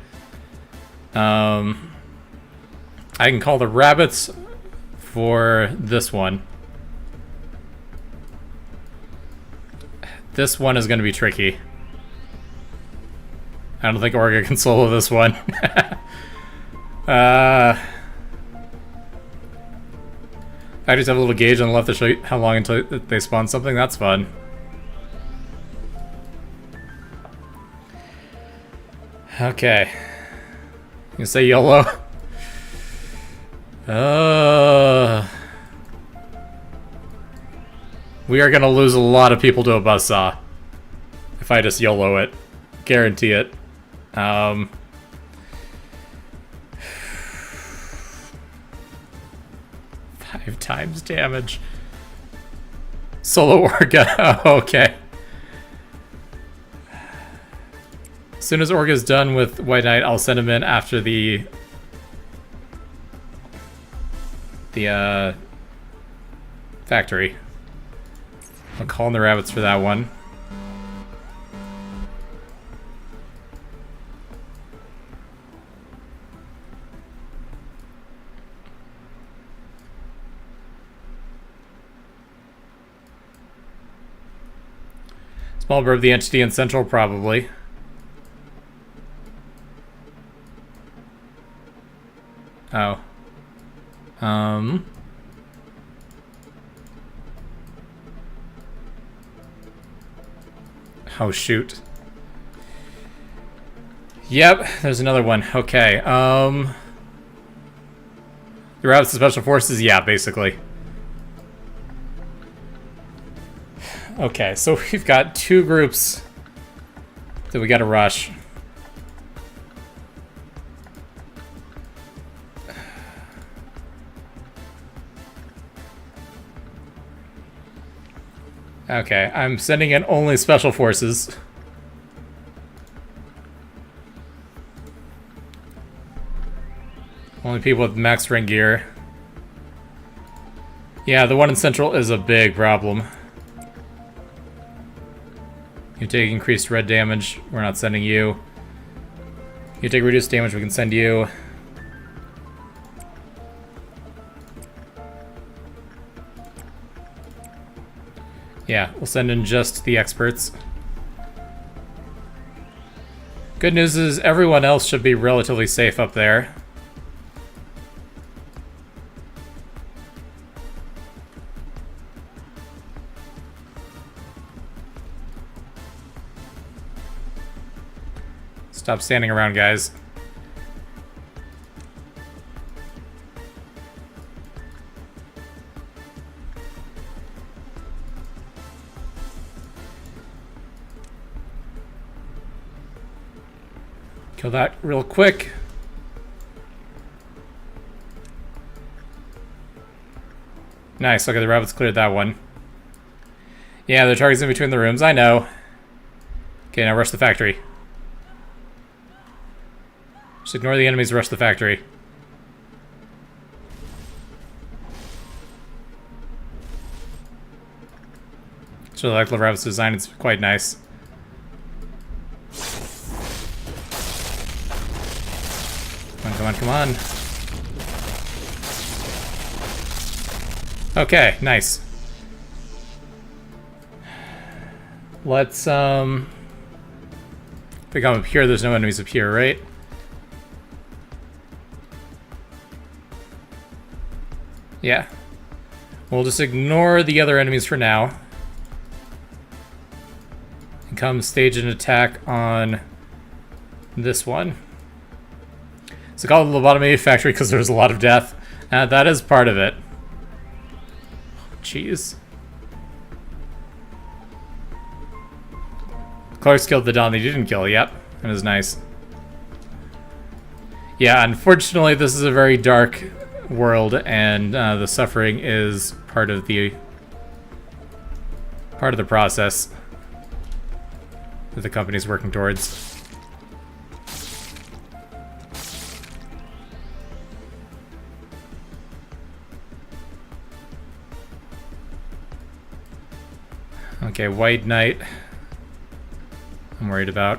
I can call the rabbits for this one. This one is going to be tricky. I don't think Orga can solo this one. I just have a little gauge on the left to show you how long until they spawn something. That's fun. Okay. You say YOLO? We are gonna lose a lot of people to a buzzsaw if I just YOLO it. Guarantee it. 5 times damage. Solo Orga. Okay. As soon as Orga's done with White Knight, I'll send him in after the factory. I'm calling the rabbits for that one. Small bird, the entity in Central, probably. Oh. Oh, shoot. Yep, there's another one. Okay, the rabbits of Special Forces? Yeah, basically. Okay, so we've got 2 groups that we gotta rush. Okay, I'm sending in only Special Forces. Only people with max rank gear. Yeah, the one in Central is a big problem. You take increased red damage, we're not sending you. You take reduced damage, we can send you. Yeah, we'll send in just the experts. Good news is everyone else should be relatively safe up there. Stop standing around, guys. Kill that real quick. Nice, okay, the rabbits cleared that one. Yeah, the target's in between the rooms, I know. Okay, now rush the factory. Just ignore the enemies, rush the factory. So I like the rabbit's design, it's quite nice. Come on. Okay, nice. Let's, if we come up here, there's no enemies up here, right? Yeah. We'll just ignore the other enemies for now. And come stage an attack on this one. It's called the Lobotomy Factory because there's a lot of death. That is part of it. Jeez. Clark's killed the Don they didn't kill. Yep, that was nice. Yeah, unfortunately, this is a very dark world, and the suffering is part of the part of the process that the company's working towards. Okay, White Knight. I'm worried about.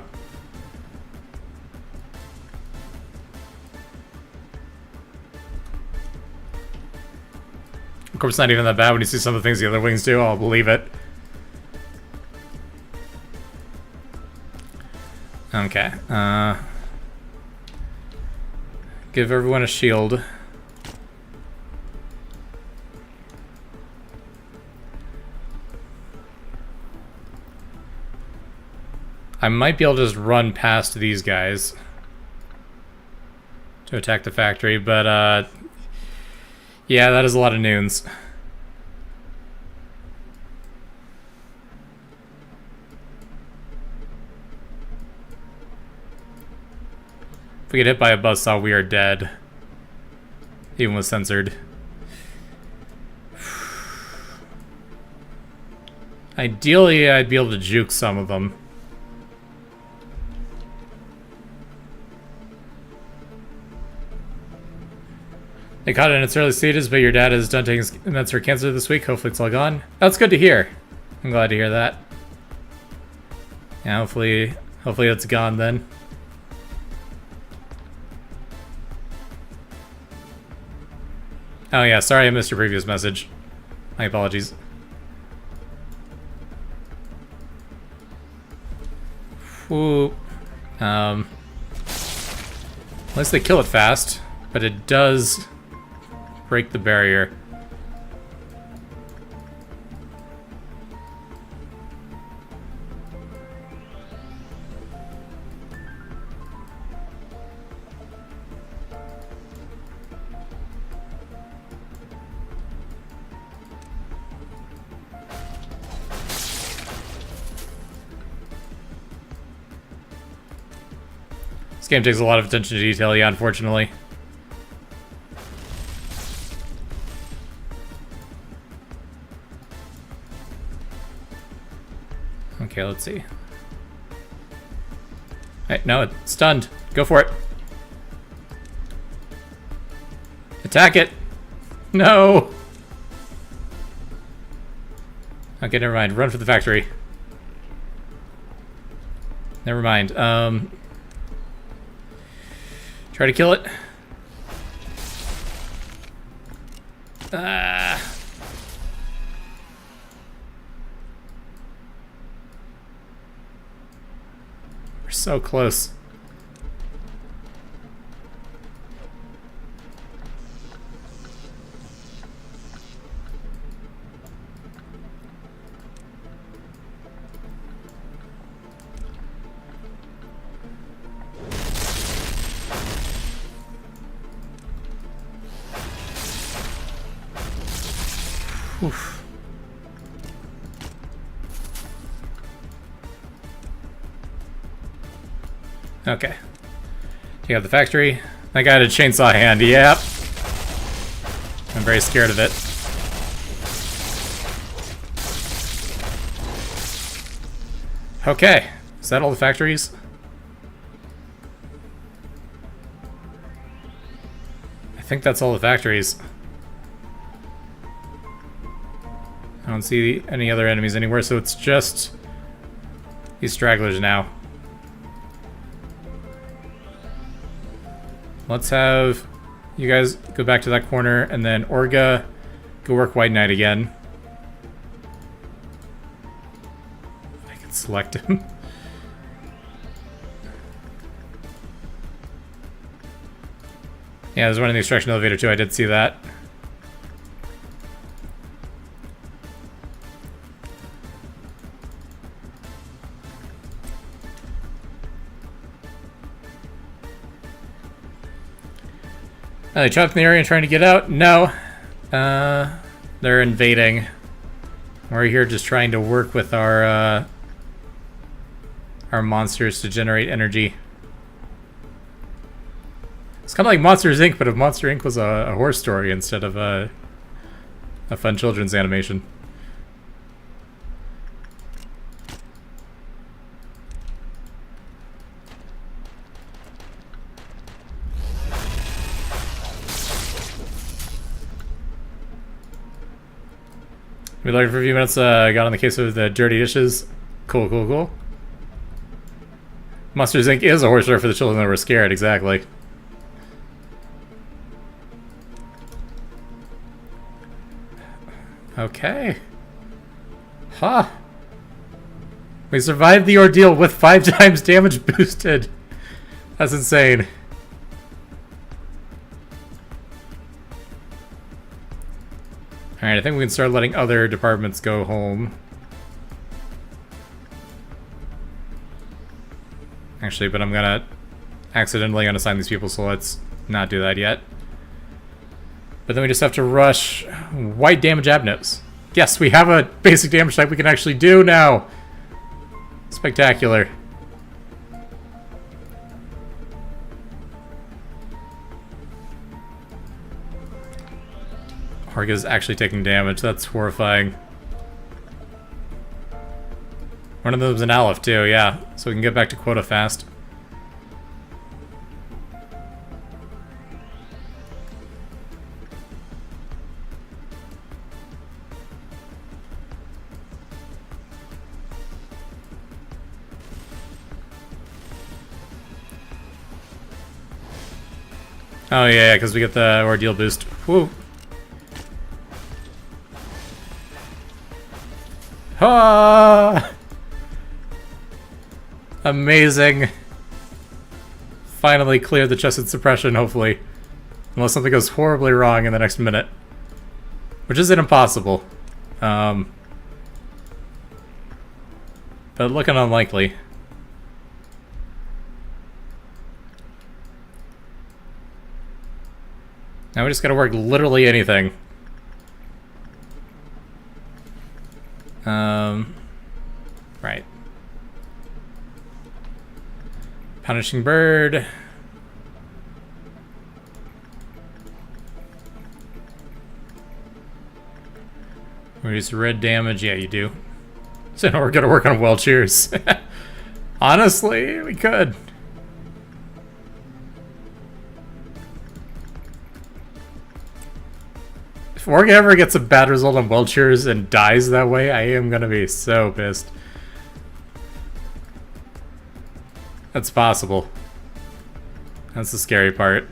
Of course, it's not even that bad when you see some of the things the other wings do. I'll believe it. Okay. Give everyone a shield. I might be able to just run past these guys to attack the factory, but yeah, that is a lot of noons. If we get hit by a buzzsaw, we are dead. Even with censored. Ideally, I'd be able to juke some of them. They caught it in its early stages, but your dad is done taking meds for cancer this week. Hopefully it's all gone. That's good to hear. I'm glad to hear that. Yeah, hopefully it's gone then. Oh yeah, sorry I missed your previous message. My apologies. Ooh. At least they kill it fast, but it does break the barrier. This game takes a lot of attention to detail, yeah, unfortunately. Okay, let's see. Hey, no, it's stunned. Go for it. Attack it! No! Okay, never mind. Run for the factory. Never mind. Try to kill it. We're so close. Oof. Okay. You got the factory. That guy had a chainsaw hand. Yep. I'm very scared of it. Okay. Is that all the factories? I think that's all the factories. I don't see any other enemies anywhere, so it's just these stragglers now. Let's have you guys go back to that corner, and then Orga, go work White Knight again. If I can select him. Yeah, there's one in the extraction elevator too, I did see that. Are they trapped in the area and trying to get out? No. They're invading. We're here just trying to work with our monsters to generate energy. It's kind of like Monsters Inc., but if Monster Inc. was a horror story instead of a fun children's animation. We learned for a few minutes, got on the case of the dirty dishes. Cool, cool, cool. Monsters Inc. is a horror story for the children that were scared, exactly. Okay. Huh. We survived the ordeal with 5 times damage boosted. That's insane. Alright, I think we can start letting other departments go home. Actually, but I'm gonna accidentally unassign these people, so let's not do that yet. But then we just have to rush white damage abnos. Yes, we have a basic damage type we can actually do now. Spectacular. Harga's actually taking damage. That's horrifying. One of them's an Aleph too, yeah. So we can get back to quota fast. Oh yeah, because we get the ordeal boost. Woo! Ah! Amazing. Finally cleared the chested suppression, hopefully. Unless something goes horribly wrong in the next minute. Which isn't impossible. But looking unlikely. Now we just gotta work literally anything. Right. Punishing Bird. Reduce red damage. Yeah, you do. So now we're gonna work on well cheers. Honestly, we could. If Org ever gets a bad result on well cheers and dies that way, I am gonna be so pissed. That's possible. That's the scary part.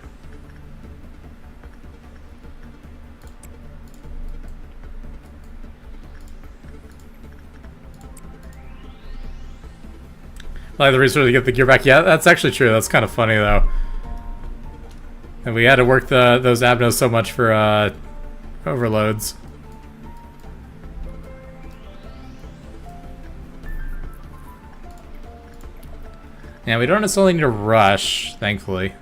Like the resource to get the gear back. Yeah, that's actually true. That's kind of funny though. And we had to work those abnos so much for overloads. Yeah, we don't necessarily need to rush, thankfully.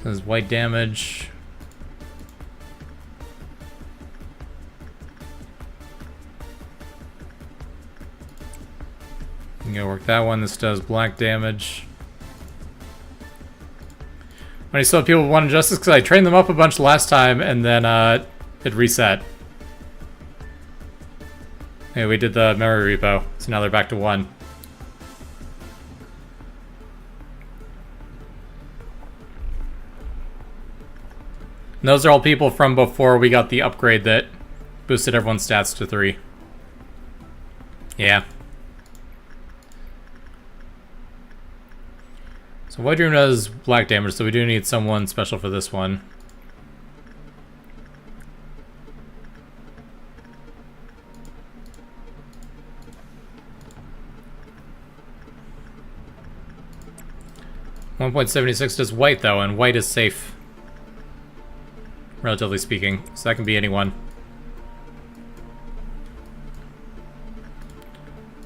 This is white damage. I'm gonna work that one. This does black damage. When I still have people with one injustice, because I trained them up a bunch last time and then it reset. Yeah, we did the memory repo, so now they're back to 1. And those are all people from before we got the upgrade that boosted everyone's stats to 3. Yeah. So White Dream does black damage, so we do need someone special for this one. .76 does white though, and white is safe. Relatively speaking, so that can be anyone.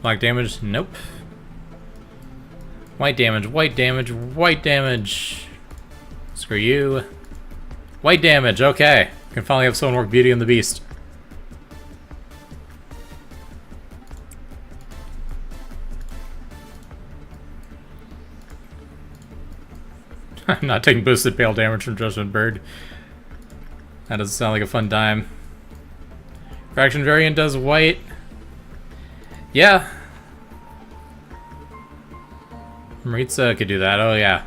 Black damage? Nope. White damage, white damage, white damage. Screw you. White damage, okay. We can finally have someone work Beauty and the Beast. I'm not taking boosted pale damage from Judgment Bird. That doesn't sound like a fun time. Fraction variant does white. Yeah. Maritza could do that, oh yeah.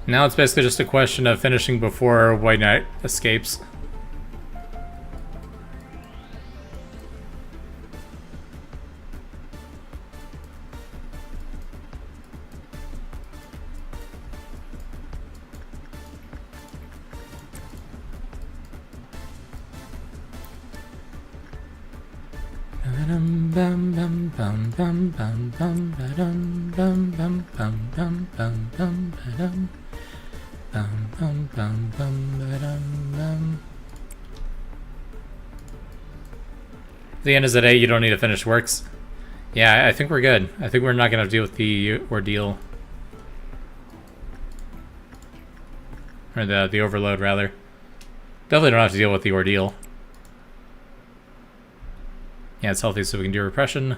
Now it's basically just a question of finishing before White Knight escapes. The end is at 8, you don't need to finish works. Yeah, I think we're good. I think we're not going to deal with the ordeal. Or the overload, rather. Definitely don't have to deal with the ordeal. Yeah, it's healthy so we can do repression.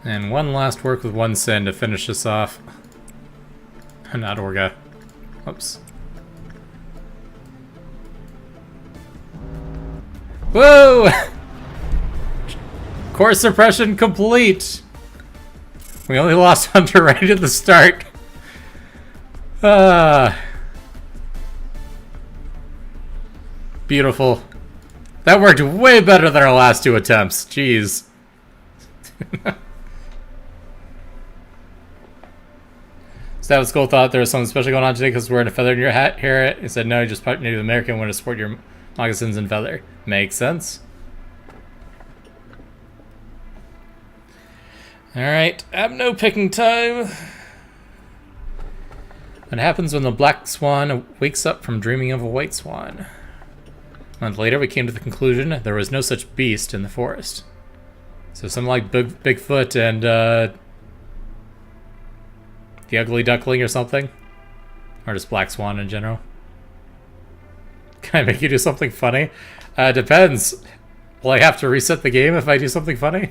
And one last work with one sin to finish this off. Not Orga. Oops. Whoa! Core suppression complete! We only lost Hunter right at the start. Beautiful. That worked way better than our last 2 attempts. Jeez. Staff School thought there was something special going on today because we're wearing a feather in your hat here. He said, no, you just Native American want to support your moccasins and feather. Makes sense. Alright, no picking time. What happens when the black swan wakes up from dreaming of a white swan? A month later, we came to the conclusion there was no such beast in the forest. So something like Bigfoot and the ugly duckling or something? Or just black swan in general? Can I make you do something funny? Depends. Will I have to reset the game if I do something funny?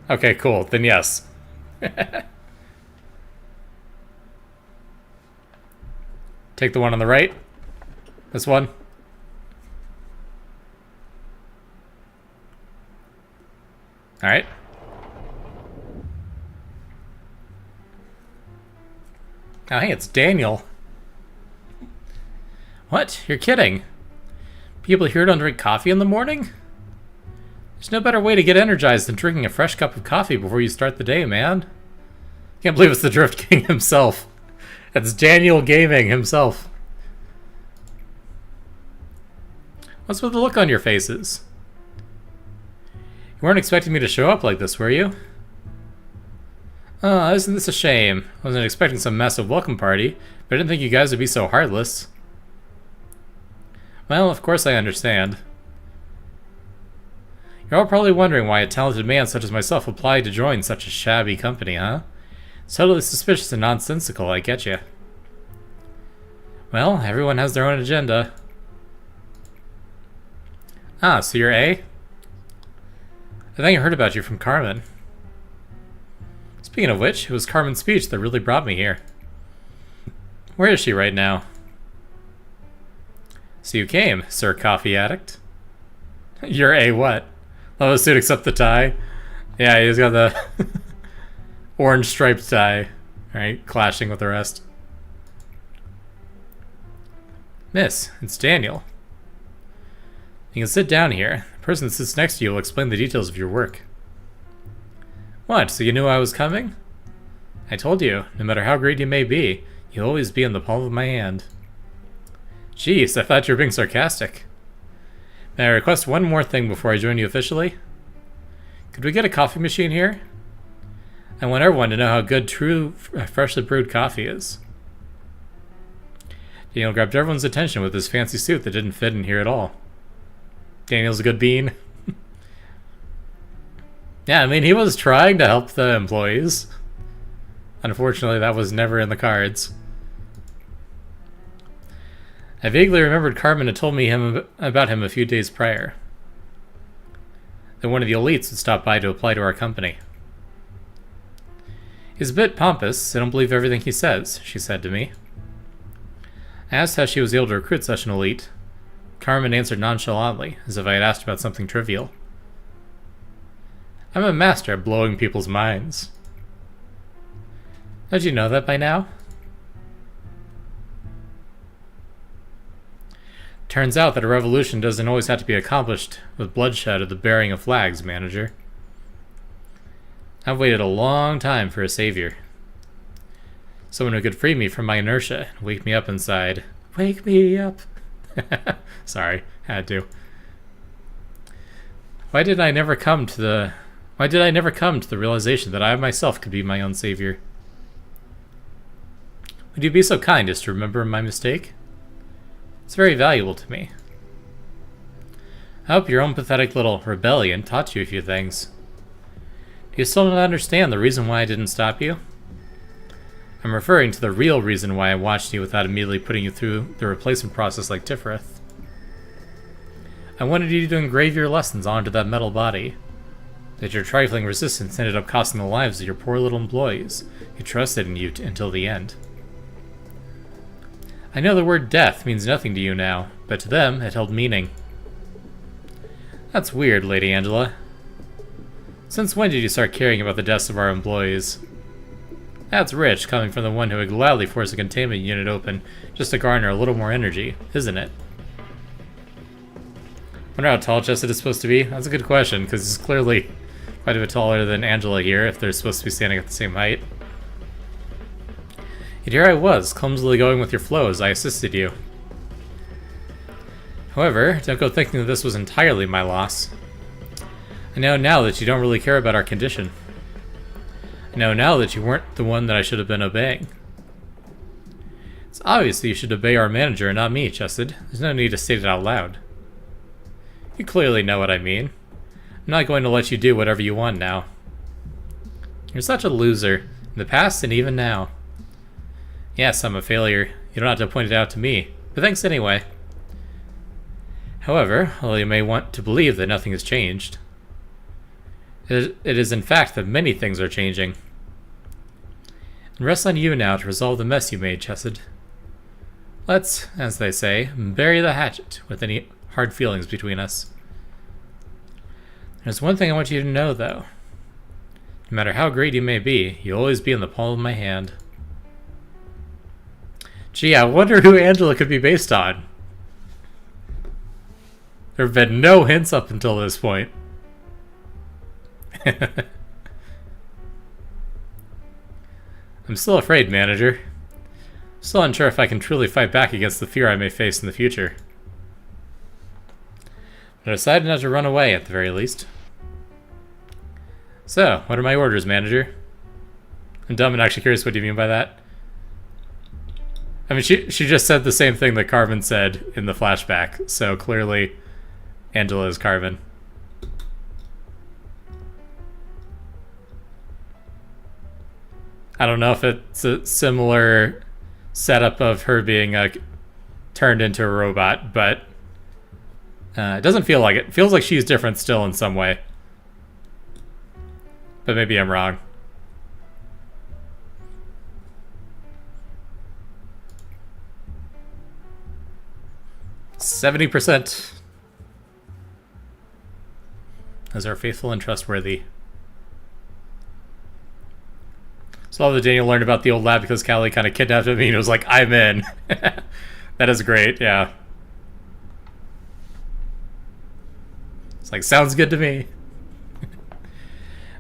Okay, cool. Then yes. Take the one on the right. This one. Alright. Oh, hey, it's Daniel. What? You're kidding? People here don't drink coffee in the morning? There's no better way to get energized than drinking a fresh cup of coffee before you start the day, man. Can't believe it's the Drift King himself. It's Daniel Gaming himself. What's with the look on your faces? You weren't expecting me to show up like this, were you? Oh, isn't this a shame? I wasn't expecting some massive welcome party, but I didn't think you guys would be so heartless. Well, of course I understand. You're all probably wondering why a talented man such as myself applied to join such a shabby company, huh? It's totally suspicious and nonsensical, I get you. Well, everyone has their own agenda. Ah, so you're A? I think I heard about you from Carmen. Speaking of which, it was Carmen's speech that really brought me here. Where is she right now? So you came, Sir Coffee Addict. You're A what? Love a suit except the tie. Yeah, he's got the orange striped tie, right? Clashing with the rest. Miss, it's Daniel. You can sit down here. The person that sits next to you will explain the details of your work. What, so you knew I was coming? I told you, no matter how great you may be, you'll always be in the palm of my hand. Jeez, I thought you were being sarcastic. May I request one more thing before I join you officially? Could we get a coffee machine here? I want everyone to know how good true, freshly brewed coffee is. Daniel grabbed everyone's attention with his fancy suit that didn't fit in here at all. Daniel's a good bean. Yeah, I mean, he was trying to help the employees. Unfortunately, that was never in the cards. I vaguely remembered Carmen had told me about him a few days prior. That one of the elites would stop by to apply to our company. He's a bit pompous. I don't believe everything he says, she said to me. I asked how she was able to recruit such an elite. Carmen answered nonchalantly, as if I had asked about something trivial. I'm a master at blowing people's minds. Don't you know that by now? Turns out that a revolution doesn't always have to be accomplished with bloodshed or the bearing of flags, manager. I've waited a long time for a savior. Someone who could free me from my inertia and wake me up inside. Wake me up! Sorry, had to. Why did I never come to the realization that I myself could be my own savior? Would you be so kind as to remember my mistake? It's very valuable to me. I hope your own pathetic little rebellion taught you a few things. Do you still not understand the reason why I didn't stop you? I'm referring to the real reason why I watched you without immediately putting you through the replacement process like Tiffereth. I wanted you to engrave your lessons onto that metal body. That your trifling resistance ended up costing the lives of your poor little employees who trusted in you until the end. I know the word death means nothing to you now, but to them it held meaning. That's weird, Lady Angela. Since when did you start caring about the deaths of our employees? That's rich, coming from the one who would gladly force a containment unit open just to garner a little more energy, isn't it? Wonder how tall Chesed is supposed to be? That's a good question, because he's clearly quite a bit taller than Angela here, if they're supposed to be standing at the same height. Yet here I was, clumsily going with your flow as I assisted you. However, don't go thinking that this was entirely my loss. I know now that you don't really care about our condition. I know now that you weren't the one that I should have been obeying. It's obvious that you should obey our manager and not me, Chesed. There's no need to state it out loud. You clearly know what I mean. I'm not going to let you do whatever you want now. You're such a loser, in the past and even now. Yes, I'm a failure. You don't have to point it out to me, but thanks anyway. However, although you may want to believe that nothing has changed, it is in fact that many things are changing. It rests on you now to resolve the mess you made, Chesed. Let's, as they say, bury the hatchet with any hard feelings between us. There's one thing I want you to know, though. No matter how great you may be, you'll always be in the palm of my hand. Gee, I wonder who Angela could be based on. There have been no hints up until this point. I'm still afraid, manager. Still unsure if I can truly fight back against the fear I may face in the future. But I decided not to run away, at the very least. So, what are my orders, manager? I'm dumb and actually curious what do you mean by that? I mean, she just said the same thing that Carmen said in the flashback, so clearly Angela is Carmen. I don't know if it's a similar setup of her being turned into a robot, but it doesn't feel like it. It feels like she's different still in some way. But maybe I'm wrong. %. Those are faithful and trustworthy. So all that Daniel learned about the old lab because Callie kind of kidnapped him and he was like, I'm in. That is great, yeah. It's like, sounds good to me.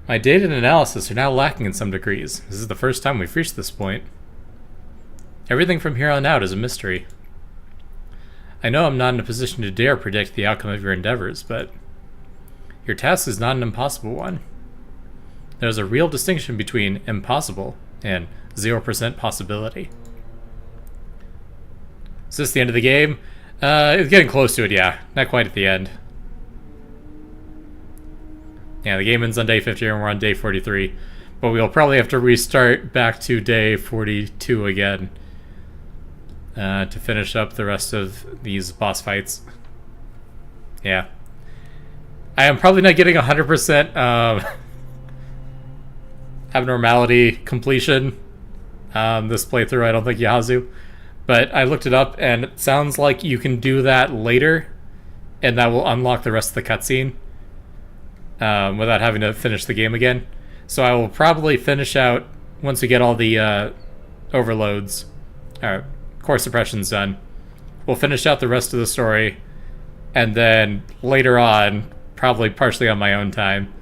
My data and analysis are now lacking in some degrees. This is the first time we've reached this point. Everything from here on out is a mystery. I know I'm not in a position to dare predict the outcome of your endeavors, but your task is not an impossible one. There's a real distinction between impossible and 0% possibility. Is this the end of the game? It's getting close to it, yeah. Not quite at the end. Yeah, the game ends on day 50 and we're on day 43. But we'll probably have to restart back to day 42 again. to finish up the rest of these boss fights. Yeah. I am probably not getting 100% abnormality completion this playthrough, I don't think, Yazoo. But I looked it up, and it sounds like you can do that later, and that will unlock the rest of the cutscene without having to finish the game again. So I will probably finish out, once we get all the overloads, core suppressions done, we'll finish out the rest of the story, and then later on, probably partially on my own time,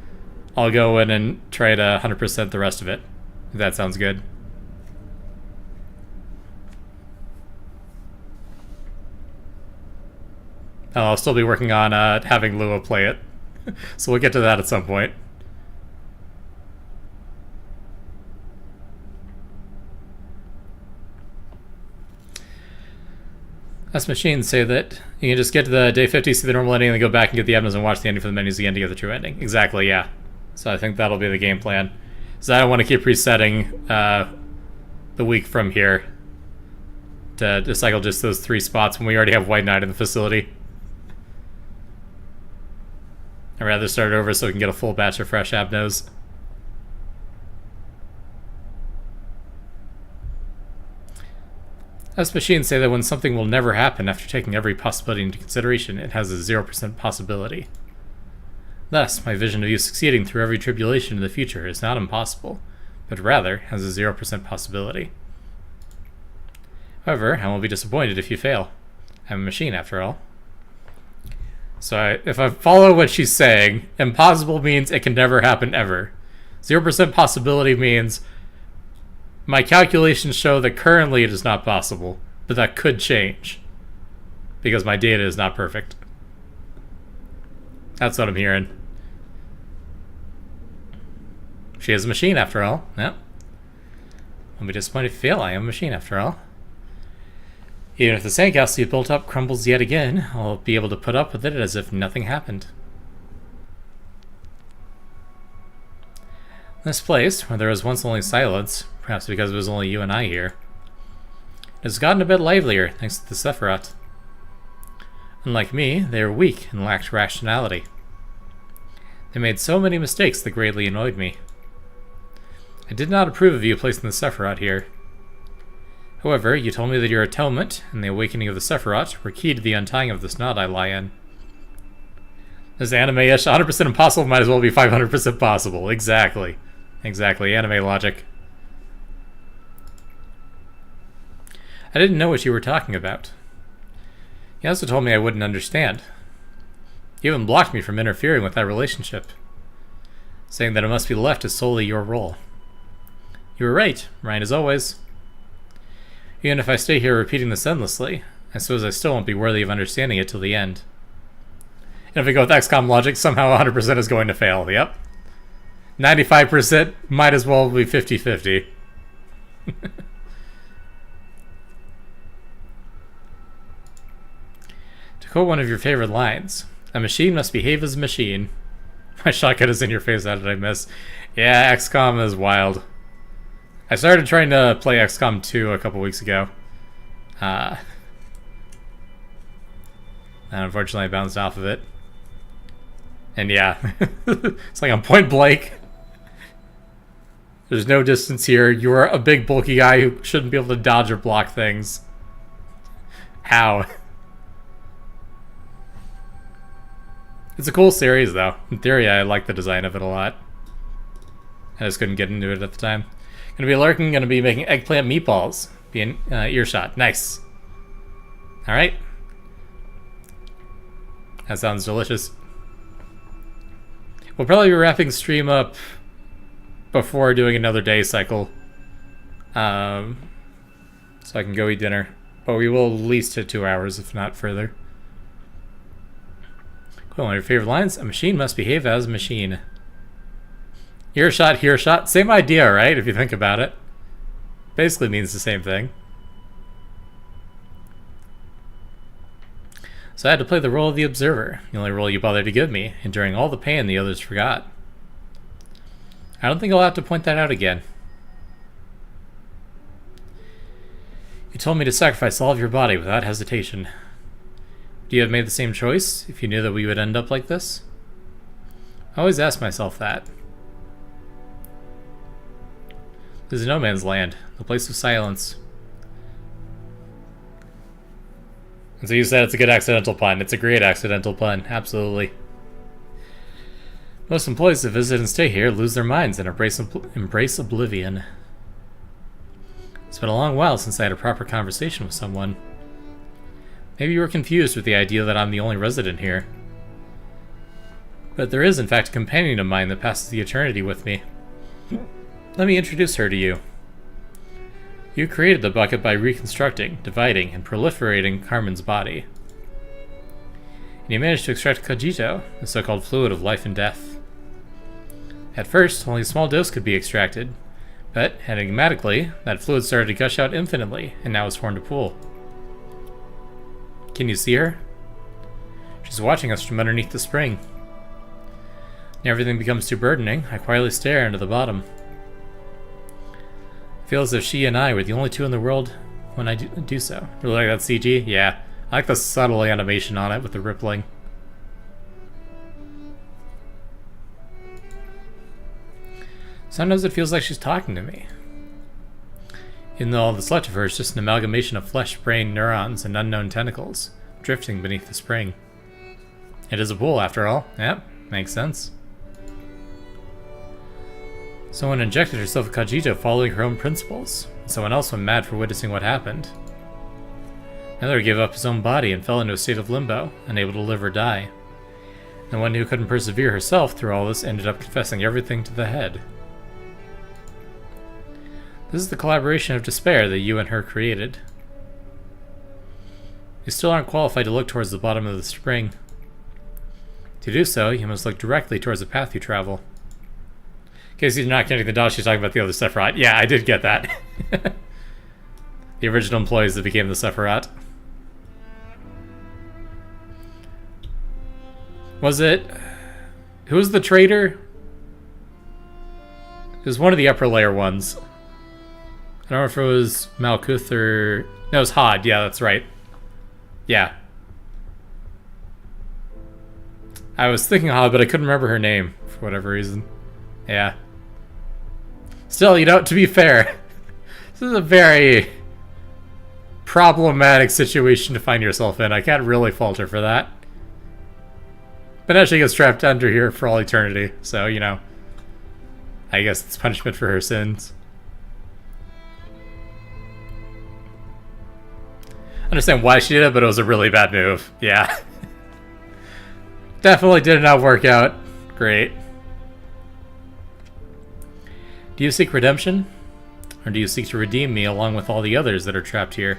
I'll go in and try to 100% the rest of it, if that sounds good. I'll still be working on having Lua play it, so we'll get to that at some point. Us machines say that you can just get to the day 50, see the normal ending, and then go back and get the evidence and watch the ending for the menus again to get the true ending. Exactly, yeah. So I think that'll be the game plan. So I don't want to keep resetting the week from here to cycle just those 3 spots when we already have White Knight in the facility. I'd rather start over so we can get a full batch of fresh abnos. Us machines say that when something will never happen after taking every possibility into consideration, it has a 0% possibility. Thus, my vision of you succeeding through every tribulation in the future is not impossible, but rather has a 0% possibility. However, I won't be disappointed if you fail. I'm a machine, after all. So if I follow what she's saying, impossible means it can never happen ever. 0% possibility means my calculations show that currently it is not possible, but that could change because my data is not perfect. That's what I'm hearing. She is a machine, after all. Yep. I'll be disappointed if you fail. I am a machine, after all. Even if the sandcastle you built up crumbles yet again, I'll be able to put up with it as if nothing happened. This place, where there was once only silence, perhaps because it was only you and I here, has gotten a bit livelier thanks to the Sephiroth. Unlike me, they were weak and lacked rationality. They made so many mistakes that greatly annoyed me. I did not approve of you placing the Sephiroth here. However, you told me that your atonement and the awakening of the Sephiroth were key to the untying of this knot I lie in. This anime-ish 100% impossible might as well be 500% possible. Exactly. Exactly. Anime logic. I didn't know what you were talking about. You also told me I wouldn't understand. You even blocked me from interfering with that relationship, saying that it must be left as solely your role. You were right as always. Even if I stay here repeating this endlessly, I suppose I still won't be worthy of understanding it till the end. And if we go with XCOM logic, somehow 100% is going to fail. Yep. 95% might as well be 50-50. To quote one of your favorite lines, a machine must behave as a machine. My shotgun is in your face, how did I miss? Yeah, XCOM is wild. I started trying to play XCOM 2 a couple weeks ago. And unfortunately I bounced off of it. And yeah, it's like I'm point blank. There's no distance here. You're a big bulky guy who shouldn't be able to dodge or block things. How? It's a cool series though. In theory, I like the design of it a lot. I just couldn't get into it at the time. Gonna be lurking, gonna be making eggplant meatballs. Be in earshot. Nice. Alright. That sounds delicious. We'll probably be wrapping stream up before doing another day cycle. So I can go eat dinner. But we will at least hit 2 hours, if not further. Cool, one of your favorite lines? A machine must behave as a machine. Earshot, hearshot. Same idea, right? If you think about it. Basically means the same thing. So I had to play the role of the observer, the only role you bothered to give me, enduring all the pain the others forgot. I don't think I'll have to point that out again. You told me to sacrifice all of your body without hesitation. Would you have made the same choice if you knew that we would end up like this? I always ask myself that. This is no man's land, the place of silence. And so you said it's a good accidental pun. It's a great accidental pun, absolutely. Most employees that visit and stay here lose their minds and embrace oblivion. It's been a long while since I had a proper conversation with someone. Maybe you were confused with the idea that I'm the only resident here. But there is, in fact, a companion of mine that passes the eternity with me. Let me introduce her to you. You created the bucket by reconstructing, dividing, and proliferating Carmen's body. And you managed to extract cogito, the so-called fluid of life and death. At first, only a small dose could be extracted, but, enigmatically, that fluid started to gush out infinitely, and now has formed a pool. Can you see her? She's watching us from underneath the spring. When everything becomes too burdening, I quietly stare into the bottom. I feel as if she and I were the only two in the world when I do so. Really like that CG? Yeah. I like the subtle animation on it with the rippling. Sometimes it feels like she's talking to me. Even though all that's left of her is just an amalgamation of flesh, brain, neurons, and unknown tentacles, drifting beneath the spring. It is a pool, after all. Yep, makes sense. Someone injected herself with cogito following her own principles. Someone else went mad for witnessing what happened. Another gave up his own body and fell into a state of limbo, unable to live or die. The one who couldn't persevere herself through all this ended up confessing everything to the head. This is the collaboration of despair that you and her created. You still aren't qualified to look towards the bottom of the spring. To do so, you must look directly towards the path you travel. In case you're not connecting the dots, she's talking about the other Sephiroth. Yeah, I did get that. The original employees that became the Sephiroth. Was it... Who was the traitor? It was one of the upper layer ones. I don't know if it was Malkuth or... No, it was Hod. Yeah, that's right. Yeah. I was thinking Hod, but I couldn't remember her name for whatever reason. Yeah. Still, you know, to be fair, this is a very problematic situation to find yourself in. I can't really fault her for that. But now she gets trapped under here for all eternity, so, you know, I guess it's punishment for her sins. I understand why she did it, but it was a really bad move. Yeah. Definitely did not work out. Great. Do you seek redemption? Or do you seek to redeem me along with all the others that are trapped here?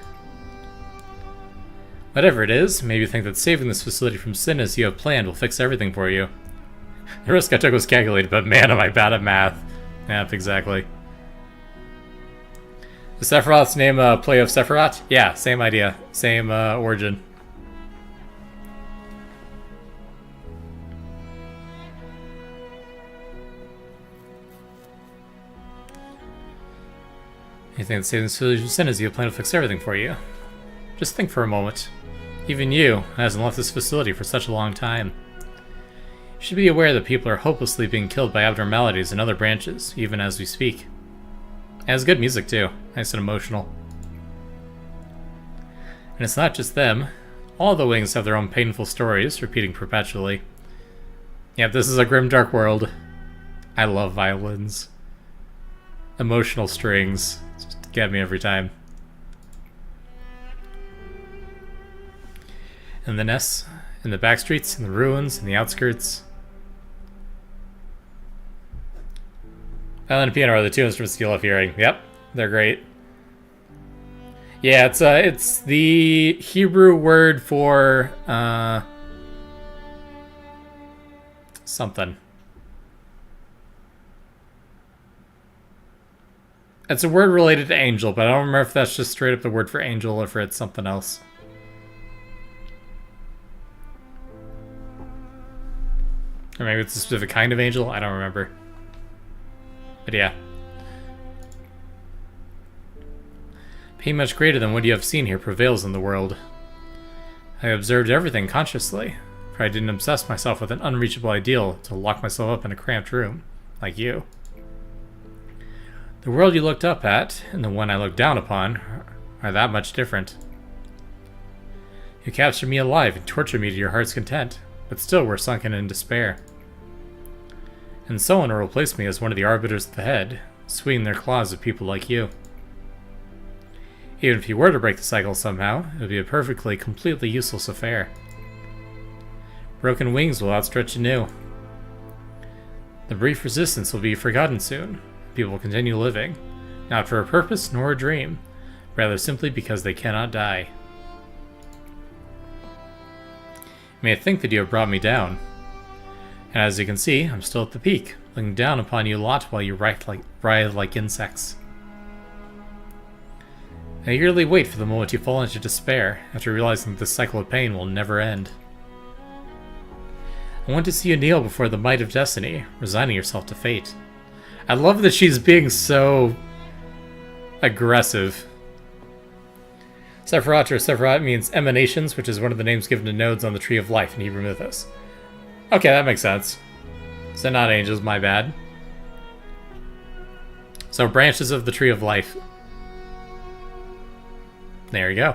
Whatever it is, maybe you think that saving this facility from sin as you have planned will fix everything for you. The risk I took was calculated, but man am I bad at math. Yep, exactly. The Sephiroth's name Play of Sephiroth? Yeah, same idea. Same origin. You think that saving this facility from sin as you have planned to fix everything for you? Just think for a moment. Even you hasn't left this facility for such a long time. You should be aware that people are hopelessly being killed by abnormalities in other branches, even as we speak. It has good music too, nice and emotional. And it's not just them. All the wings have their own painful stories, repeating perpetually. Yeah, this is a grim, dark world. I love violins. Emotional strings. Just get me every time. And the nests, in the back streets, in the ruins, in the outskirts. Violin and piano are the two instruments you love hearing. Yep, they're great. Yeah, it's the Hebrew word for something. It's a word related to angel, but I don't remember if that's just straight up the word for angel or if it's something else. Or maybe it's a specific kind of angel, I don't remember. But yeah. Being much greater than what you have seen here prevails in the world. I observed everything consciously, for I didn't obsess myself with an unreachable ideal to lock myself up in a cramped room, like you. The world you looked up at, and the one I looked down upon, are that much different. You captured me alive and tortured me to your heart's content, but still were sunken in despair. And someone will replace me as one of the arbiters at the head, swinging their claws at people like you. Even if you were to break the cycle somehow, it would be a perfectly, completely useless affair. Broken wings will outstretch anew. The brief resistance will be forgotten soon. People will continue living, not for a purpose nor a dream, rather simply because they cannot die. You may think that you have brought me down. And as you can see, I'm still at the peak, looking down upon you lot while you writhe like insects. I eagerly wait for the moment you fall into despair, after realizing that this cycle of pain will never end. I want to see you kneel before the might of destiny, resigning yourself to fate. I love that she's being so aggressive. Sephiroth or Sephiroth means emanations, which is one of the names given to nodes on the Tree of Life in Hebrew mythos. Okay, that makes sense. So not angels, my bad. So branches of the Tree of Life. There you go.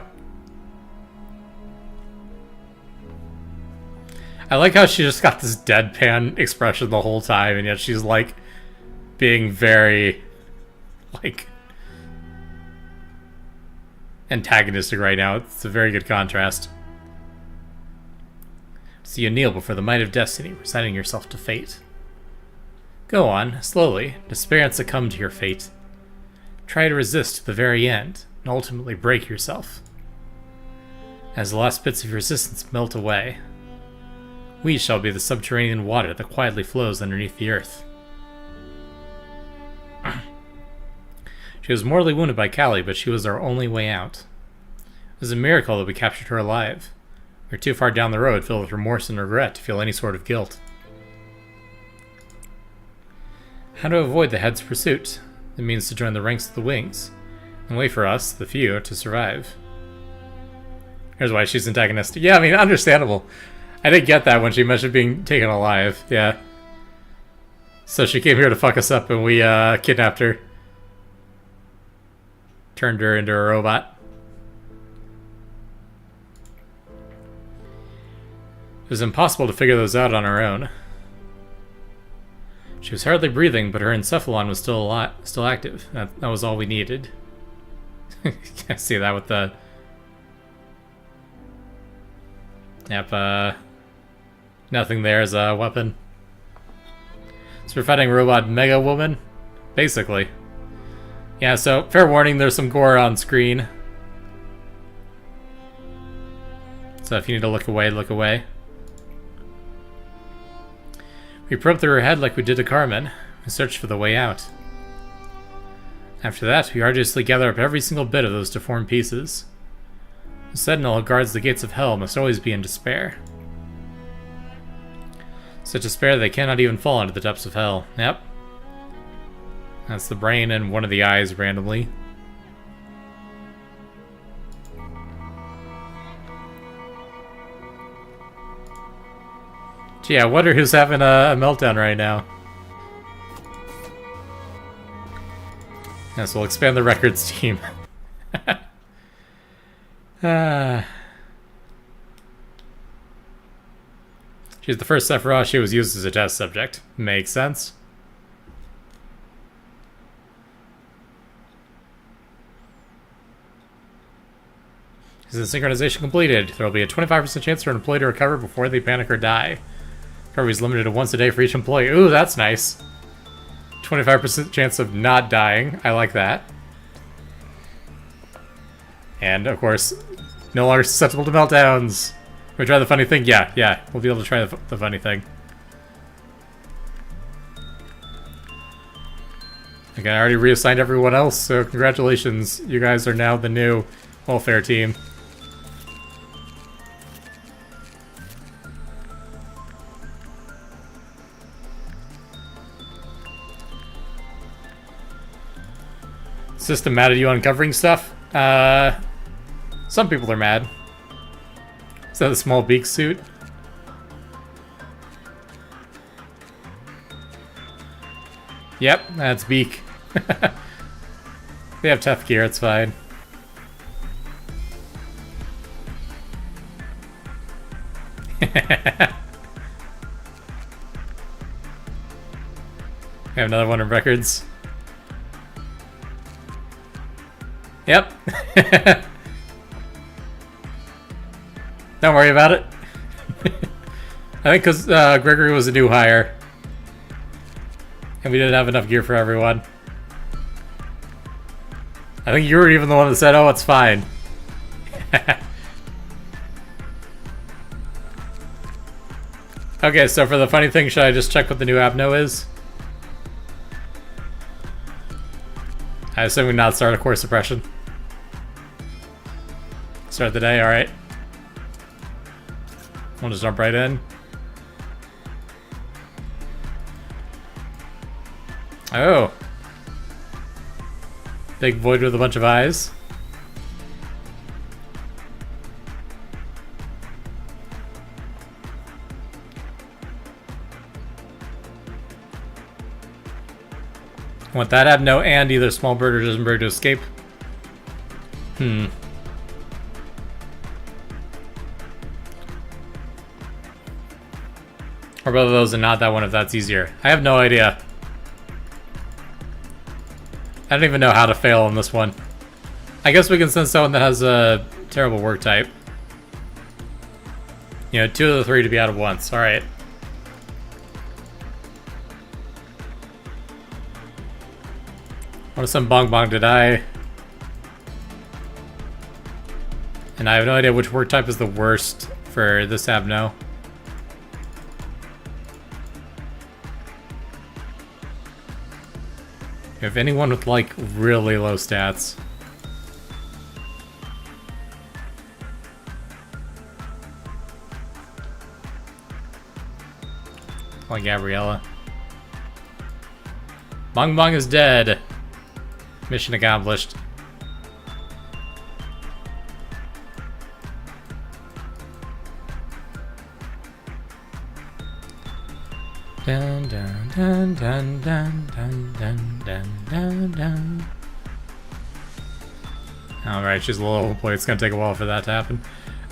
I like how she just got this deadpan expression the whole time, and yet she's like being very like antagonistic right now. It's a very good contrast. So you kneel before the might of destiny, resigning yourself to fate. Go on, slowly, despair and succumb to your fate. Try to resist to the very end, and ultimately break yourself. As the last bits of resistance melt away, we shall be the subterranean water that quietly flows underneath the earth. She was mortally wounded by Callie, but she was our only way out. It was a miracle that we captured her alive. We were too far down the road, filled with remorse and regret, to feel any sort of guilt. How to avoid the head's pursuit? It means to join the ranks of the wings, and wait for us, the few, to survive. Here's why she's antagonistic. Yeah, I mean, understandable. I didn't get that when she mentioned being taken alive. Yeah. So she came here to fuck us up, and we kidnapped her. Turned her into a robot. It was impossible to figure those out on our own. She was hardly breathing, but her encephalon was still active. That was all we needed. Can't see that with the... Yep, nothing there as a weapon. So we're fighting Robot Mega Woman? Basically. Yeah, so, fair warning, there's some gore on screen. So if you need to look away, look away. We probed through her head like we did to Carmen, and searched for the way out. After that, we arduously gather up every single bit of those deformed pieces. The sentinel who guards the gates of hell must always be in despair. Such despair they cannot even fall into the depths of hell. Yep. That's the brain and one of the eyes randomly. Gee, I wonder who's having a meltdown right now. Yes, we'll expand the records team. She's the first Sephiroth. She was used as a test subject. Makes sense. Is the synchronization completed? There will be a 25% chance for an employee to recover before they panic or die. Recovery is limited to once a day for each employee. Ooh, that's nice. 25% chance of not dying. I like that. And, of course, no longer susceptible to meltdowns. Can we try the funny thing? Yeah. We'll be able to try the funny thing. Okay, I already reassigned everyone else, so congratulations. You guys are now the new welfare team. System mad at you uncovering stuff? Some people are mad. Is that a small beak suit? Yep, that's beak. They have tough gear, it's fine. We have another one of records. Yep. Don't worry about it. I think because Gregory was a new hire. And we didn't have enough gear for everyone. I think you were even the one that said, oh, it's fine. Okay, so for the funny thing, should I just check what the new Abno is? I assume we not start a core suppression. Start the day, alright. We'll just jump right in. Oh. Big void with a bunch of eyes. Want that Abno and either small bird or just bird to escape? Or both of those and not that one if that's easier. I have no idea. I don't even know how to fail on this one. I guess we can send someone that has a terrible work type. You know, 2 of the 3 to be out of once. Alright. What if some Bong Bong to die? And I have no idea which work type is the worst for this Abno. If anyone with like really low stats. Like Gabriella. Bong Bong is dead. Mission accomplished. Dun dun dun dun dun dun dun dun dun dun. Alright, she's a little boy. It's gonna take a while for that to happen.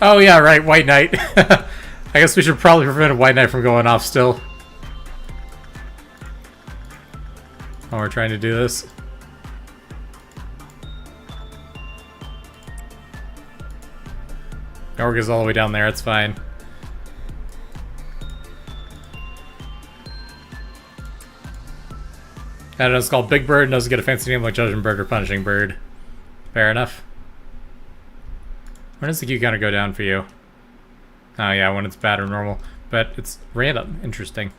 Oh yeah, right, White Knight. I guess we should probably prevent a White Knight from going off still. While we're trying to do this. Org is all the way down there, it's fine. I don't know, it's called Big Bird, and doesn't get a fancy name like Judging Bird or Punishing Bird. Fair enough. When does the queue counter go down for you? Oh yeah, when it's bad or normal. But it's random. Interesting.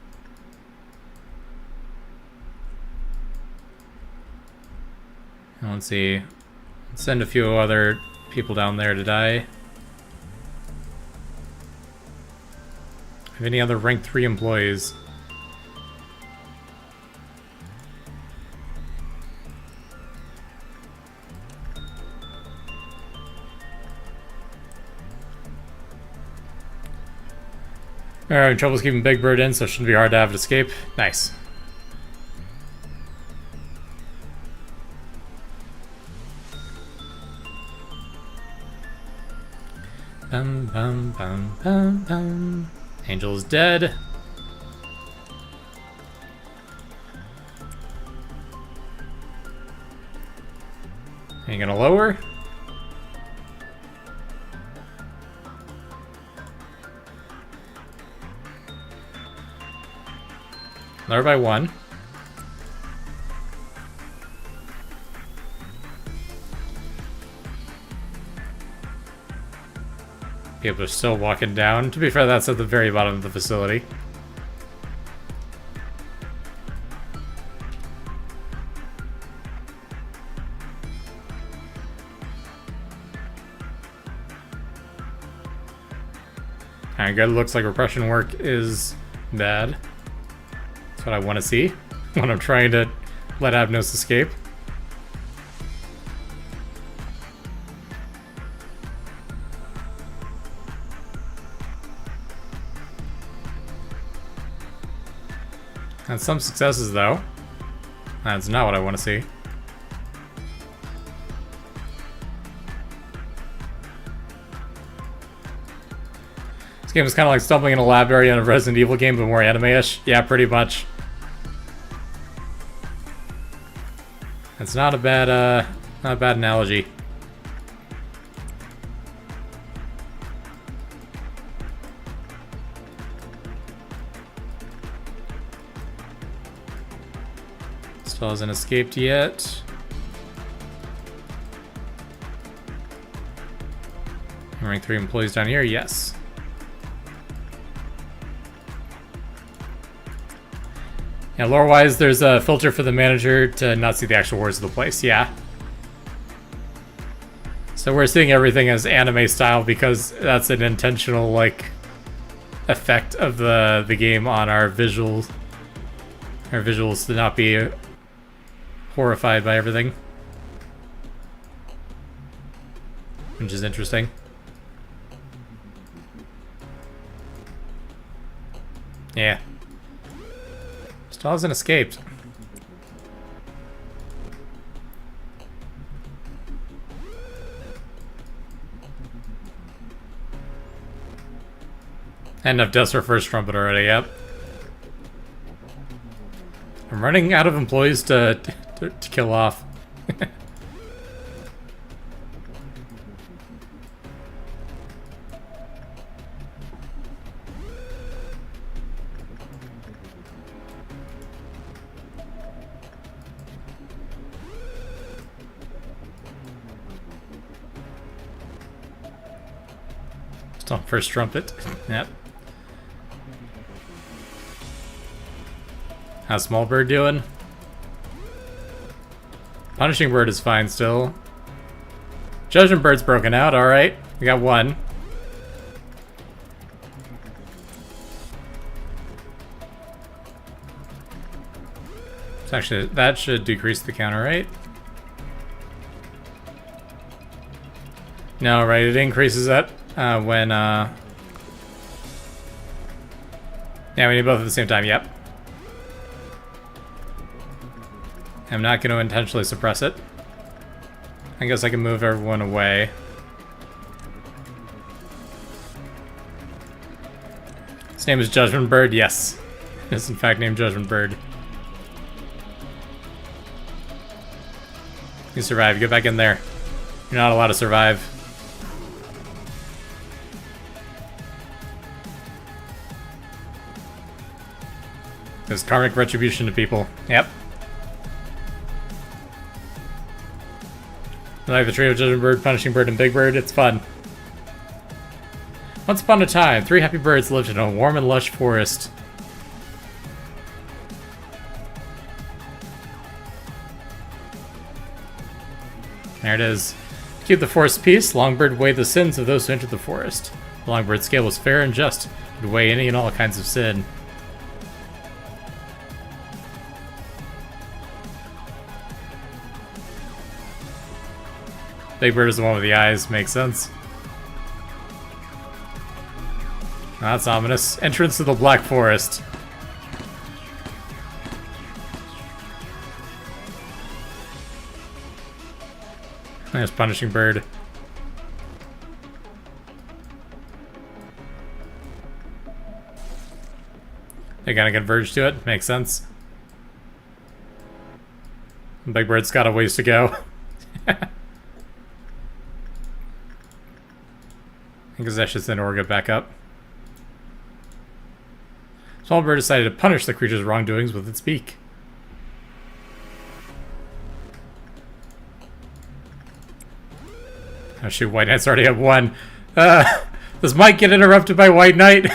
Let's see. Let's send a few other people down there to die. Have any other rank 3 employees? Alright, trouble's keeping Big Bird in, so it shouldn't be hard to have it escape. Nice. Bum bum bum bum bum. Angel is dead. Are you gonna lower? Lower by 1. People are still walking down. To be fair, that's at the very bottom of the facility. Alright, good. Looks like repression work is bad. That's what I want to see when I'm trying to let Abnos escape. And some successes, though. That's not what I want to see. This game is kind of like stumbling in a library in a Resident Evil game, but more anime-ish. Yeah, pretty much. That's not a bad analogy. Still hasn't escaped yet. Rank 3 employees down here, yes. Yeah, lore-wise, there's a filter for the manager to not see the actual words of the place, yeah. So we're seeing everything as anime style because that's an intentional, like, effect of the game on our visuals. Our visuals to not be horrified by everything. Which is interesting. Yeah. Still hasn't escaped. Enough dust for first trumpet already, yep. I'm running out of employees to kill off. Still on first trumpet. Yep. How's Small Bird doing? Punishing Bird is fine still. Judgment Bird's broken out, alright. We got one. So actually, that should decrease the counter, right? No, right, it increases that when, yeah, we need both at the same time, yep. I'm not going to intentionally suppress it. I guess I can move everyone away. His name is Judgment Bird, yes. It is in fact named Judgment Bird. You survive, get back in there. You're not allowed to survive. There's karmic retribution to people. Yep. I like the trio of Judgment Bird, Punishing Bird, and Big Bird. It's fun. Once upon a time, 3 happy birds lived in a warm and lush forest. There it is. To keep the forest peace, Longbird weighed the sins of those who entered the forest. The Longbird scale was fair and just. It would weigh any and all kinds of sin. Big Bird is the one with the eyes, makes sense. That's ominous. Entrance to the Black Forest. There's Punishing Bird. They gotta converge to it, makes sense. Big Bird's got a ways to go. I guess I should send Orga back up. Small Bird decided to punish the creature's wrongdoings with its beak. Oh shoot, White Knight's already have one. This might get interrupted by White Knight.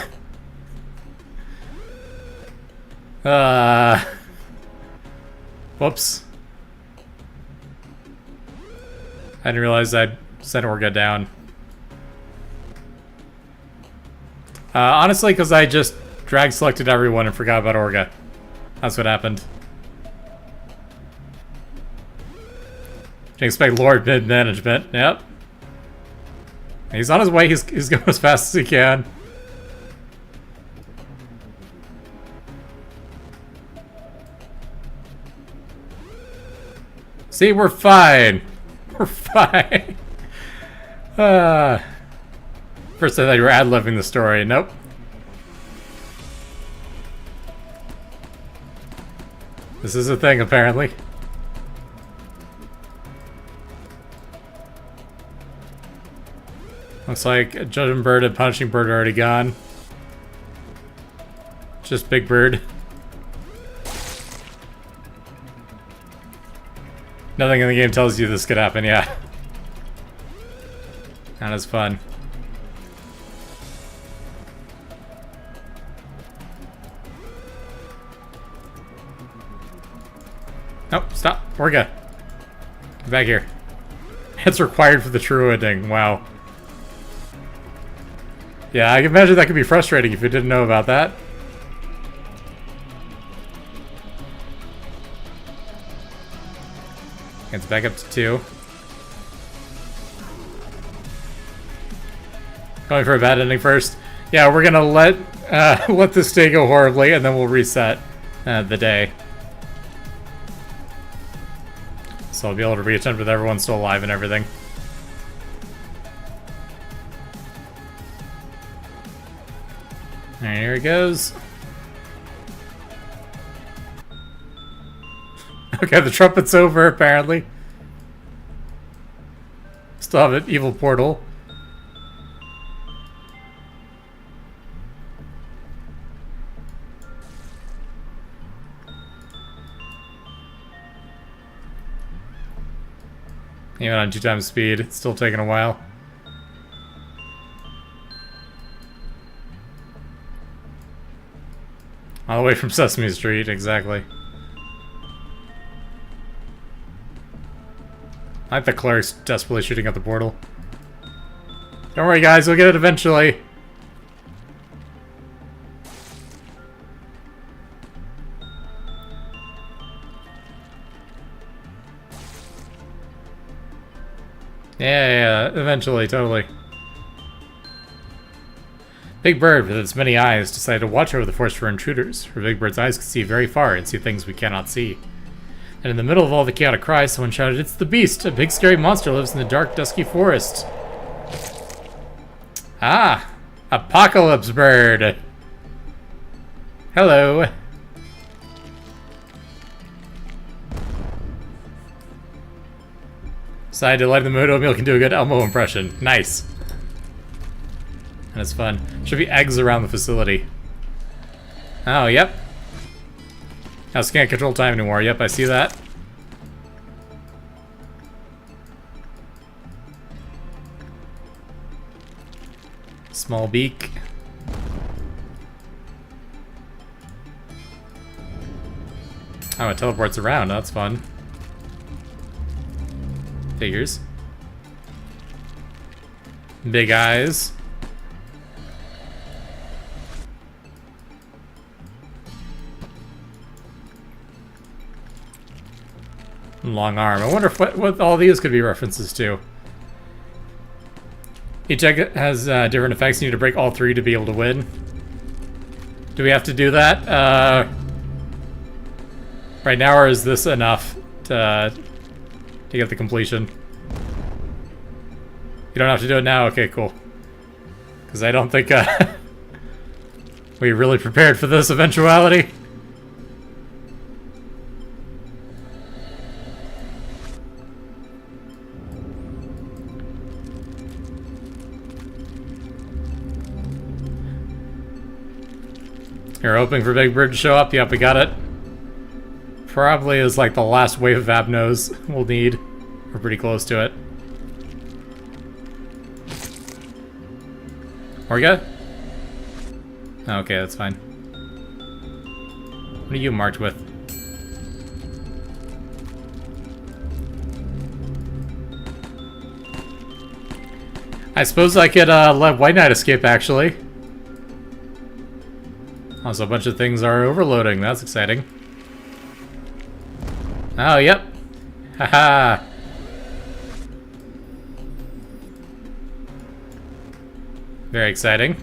Whoops. I didn't realize I'd sent Orga down. Honestly, because I just drag selected everyone and forgot about Orga. That's what happened. Didn't expect Lord mid-management. Yep. He's on his way. He's going as fast as he can. See, we're fine. We're fine. First I thought you were ad-libbing the story. Nope. This is a thing, apparently. Looks like Judging Bird and Punishing Bird are already gone. Just Big Bird. Nothing in the game tells you this could happen, yeah. Not as fun. Nope, stop. We're good. Get back here. It's required for the true ending. Wow. Yeah, I can imagine that could be frustrating if you didn't know about that. It's back up to 2. Going for a bad ending first. Yeah, we're gonna let this day go horribly, and then we'll reset the day. So I'll be able to reattempt with everyone still alive and everything. Alright, here it goes. Okay, the trumpet's over, apparently. Still have an evil portal. Even on 2 times speed, it's still taking a while. All the way from Sesame Street, exactly. I like the clerks desperately shooting at the portal. Don't worry guys, we'll get it eventually. Yeah, eventually, totally. Big Bird, with its many eyes, decided to watch over the forest for intruders, for Big Bird's eyes can see very far and see things we cannot see. And in the middle of all the chaotic cries, someone shouted, "It's the Beast! A big scary monster lives in the dark, dusky forest!" Ah! Apocalypse Bird! Hello! Decided to light the mood, oatmeal can do a good Elmo impression. Nice. And it's fun. Should be eggs around the facility. Oh, yep. I just can't control time anymore. Yep, I see that. Small beak. Oh, it teleports around. That's fun. Figures. Big eyes. Long arm. I wonder if what all these could be references to. Each egg has different effects. You need to break all 3 to be able to win. Do we have to do that right now, or is this enough to get the completion? You don't have to do it now? Okay, cool. Because I don't think we really prepared for this eventuality. You're hoping for Big Bird to show up? Yep, we got it. Probably is like the last wave of Abnos we'll need. We're pretty close to it. Are we good? Okay, that's fine. What are you marked with? I suppose I could let White Knight escape, actually. Also, a bunch of things are overloading. That's exciting. Oh, yep. Haha. Very exciting.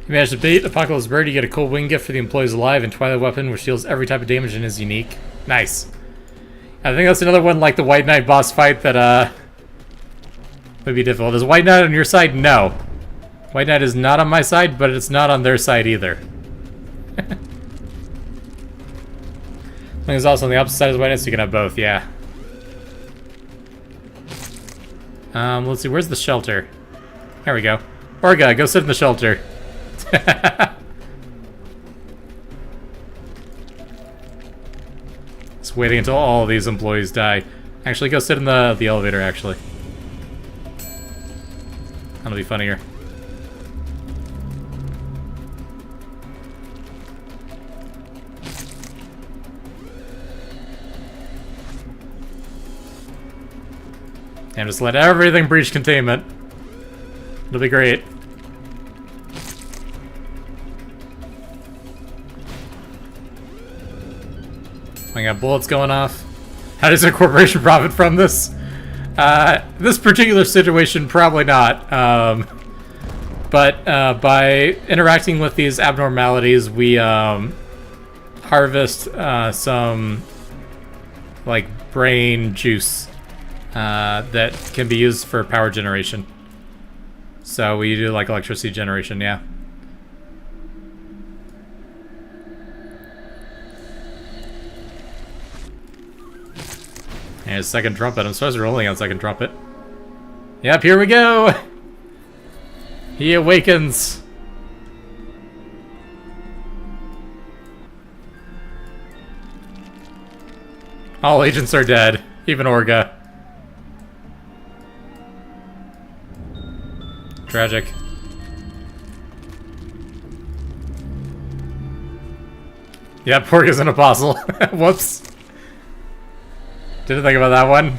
You managed to bait Apocalypse Bird, you get a cool wing gift for the employees alive, and Twilight Weapon, which deals every type of damage and is unique. Nice. I think that's another one like the White Knight boss fight that, would be difficult. Is White Knight on your side? No. White Knight is not on my side, but it's not on their side either. I think it's also on the opposite side of White Knight, so you can have both, yeah. Let's see, where's the shelter? There we go. Orga, go sit in the shelter. Just waiting until all these employees die. Actually, go sit in the elevator, actually. That'll be funnier. And just let everything breach containment. It'll be great. I got bullets going off. How does a corporation profit from this? This particular situation, probably not. But by interacting with these abnormalities, we harvest some like brain juice that can be used for power generation. So we do like electricity generation, yeah. And second trumpet. I'm supposed to be rolling on second trumpet. Yep, here we go. He awakens. All agents are dead, even Orga. Tragic. Yep, Orga's an apostle. Whoops. Didn't think about that one.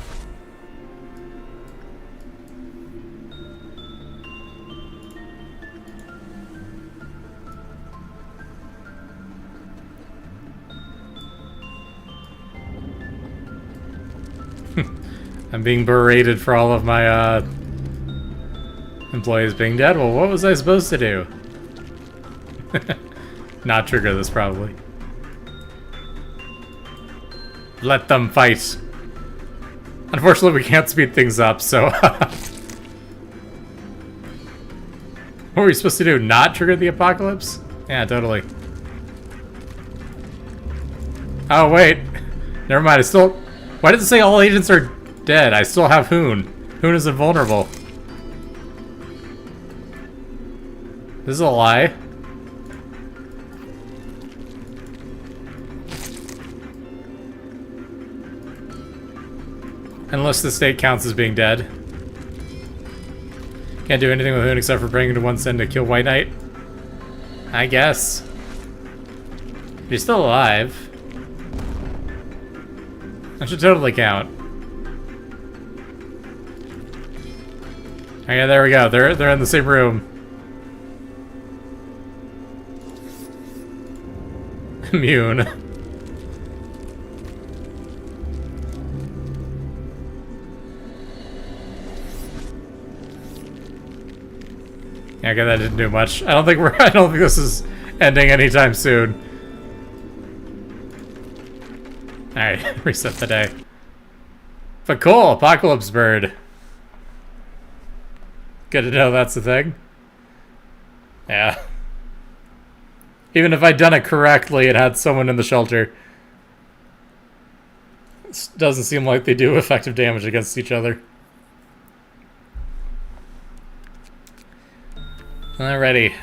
I'm being berated for all of my employees being dead. Well, what was I supposed to do? Not trigger this, probably. Let them fight. Unfortunately, we can't speed things up, so... What were we supposed to do? Not trigger the apocalypse? Yeah, totally. Oh, wait. Never mind, I still... Why did it say all agents are dead? I still have Hoon. Hoon is invulnerable. This is a lie. Unless the state counts as being dead. Can't do anything with Hoon except for bringing him to one send to kill White Knight. I guess. If he's still alive. That should totally count. Oh yeah, there we go. They're in the same room. Immune. Yeah, okay, that didn't do much. I don't think this is ending anytime soon. Alright, reset the day. But cool, Apocalypse Bird. Good to know that's the thing. Yeah. Even if I'd done it correctly, it had someone in the shelter. It doesn't seem like they do effective damage against each other. Alrighty,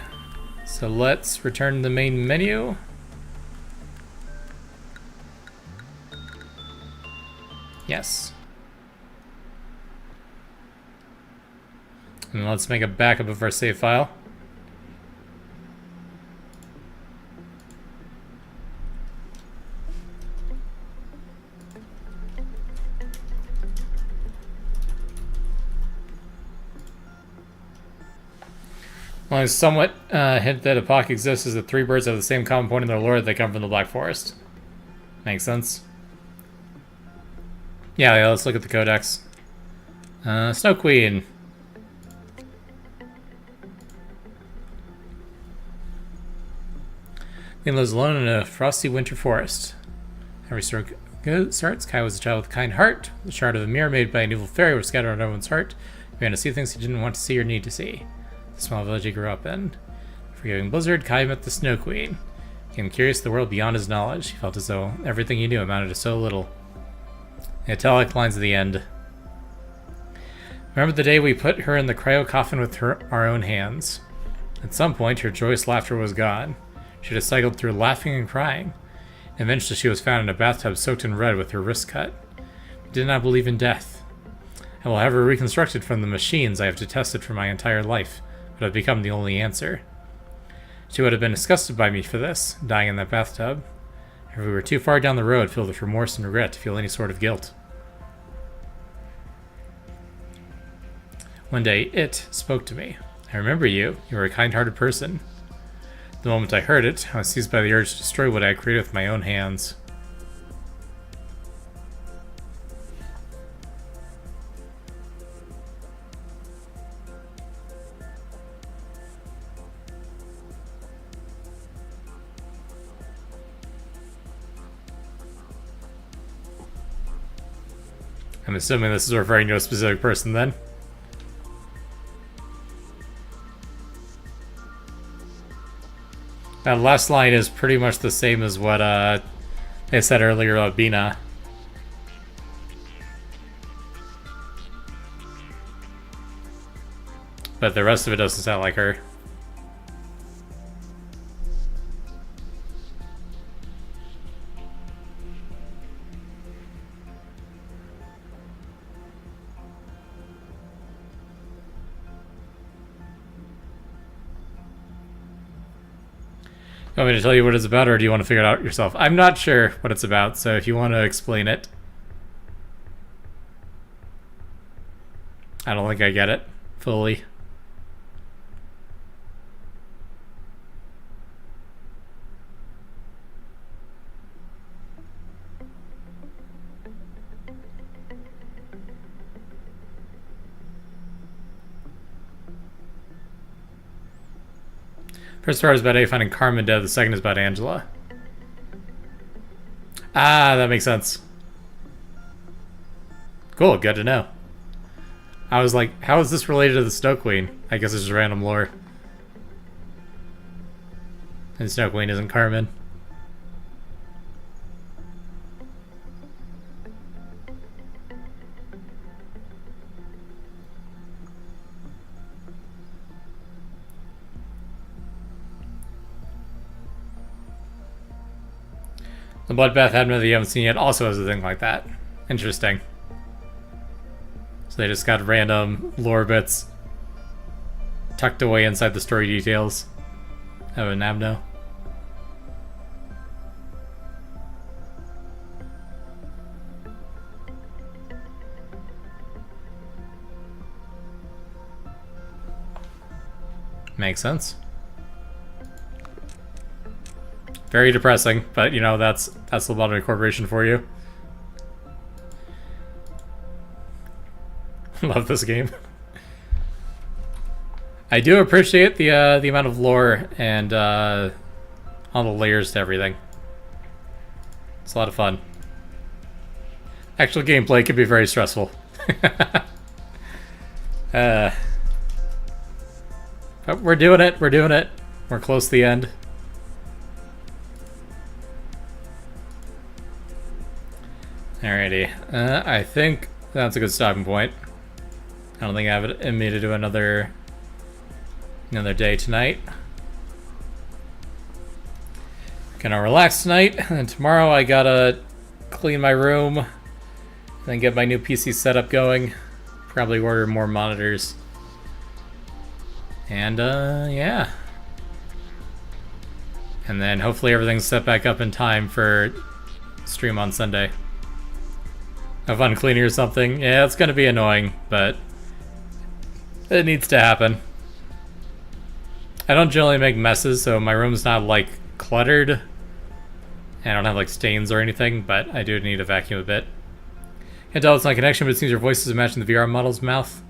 so let's return to the main menu. Yes. And let's make a backup of our save file. Well, I somewhat hint that Apoc exists as the three birds have the same common point in their lore that they come from the Black Forest. Makes sense. Yeah, let's look at the codex. Snow Queen. Lane lives alone in a frosty winter forest. Every story starts, Kai was a child with a kind heart. The shard of a mirror made by an evil fairy was scattered on everyone's heart. He began to see things he didn't want to see or need to see. The small village he grew up in. Forgiving Blizzard, Kai met the Snow Queen. He became curious of the world beyond his knowledge. He felt as though everything he knew amounted to so little. The italic lines at the end. Remember the day we put her in the cryo coffin with our own hands. At some point, her joyous laughter was gone. She had cycled through laughing and crying. Eventually, she was found in a bathtub soaked in red with her wrist cut. I did not believe in death. I will have her reconstructed from the machines I have detested for my entire life, but have become the only answer. She would have been disgusted by me for this, dying in that bathtub. If we were too far down the road filled with remorse and regret to feel any sort of guilt. One day, it spoke to me. I remember you. You were a kind-hearted person. The moment I heard it, I was seized by the urge to destroy what I had created with my own hands. I'm assuming this is referring to a specific person then. That last line is pretty much the same as what they said earlier about Bina. But the rest of it doesn't sound like her. You want me to tell you what it's about, or do you want to figure it out yourself? I'm not sure what it's about, so if you want to explain it. I don't think I get it fully. First part is about A finding Carmen dead, the second is about Angela. Ah, that makes sense. Cool, good to know. I was like, how is this related to the Snow Queen? I guess it's just random lore. And Snow Queen isn't Carmen. The Bloodbath Admin that you haven't seen yet also has a thing like that. Interesting. So they just got random lore bits tucked away inside the story details of an Abno. Makes sense. Very depressing, but you know, that's Lobotomy Corporation for you. Love this game. I do appreciate the amount of lore and all the layers to everything. It's a lot of fun. Actual gameplay can be very stressful. But we're doing it. We're doing it. We're close to the end. Alrighty, I think that's a good stopping point. I don't think I have it in me to do another day tonight. Gonna relax tonight, and tomorrow I gotta clean my room, then get my new PC setup going. Probably order more monitors. And yeah. And then hopefully everything's set back up in time for stream on Sunday. Have fun cleaning or something. Yeah, it's gonna be annoying, but it needs to happen. I don't generally make messes, so my room's not like cluttered. I don't have like stains or anything, but I do need to vacuum a bit. Can't tell it's not connection, but it seems your voice is matching the VR model's mouth.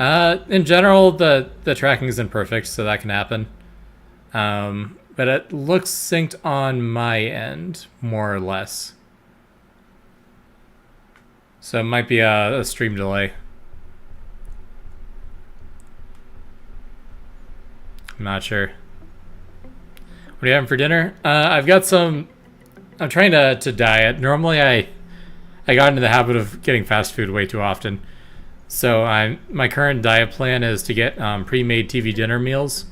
In general, the tracking is imperfect, so that can happen. But it looks synced on my end, more or less. So it might be a stream delay. I'm not sure. What are you having for dinner? I've got some... I'm trying to diet. Normally I got into the habit of getting fast food way too often. So my current diet plan is to get pre-made TV dinner meals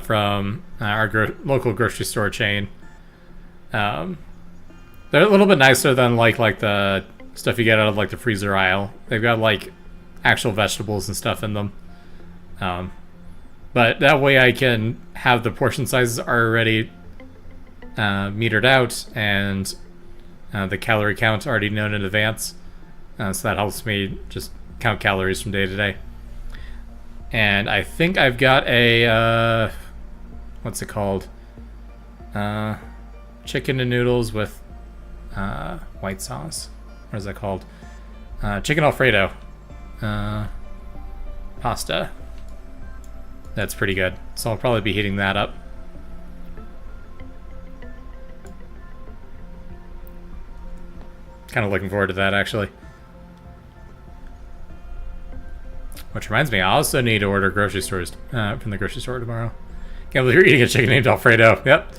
from our local grocery store chain. They're a little bit nicer than like the stuff you get out of like the freezer aisle. They've got like actual vegetables and stuff in them. But that way I can have the portion sizes already metered out and the calorie count already known in advance. So that helps me just count calories from day to day. And I think I've got a, what's it called? Chicken and noodles with white sauce. What is that called? Chicken Alfredo. Pasta. That's pretty good. So I'll probably be heating that up. Kind of looking forward to that, actually. Which reminds me, I also need to order grocery stores from the grocery store tomorrow. Can't believe you're eating a chicken named Alfredo. Yep.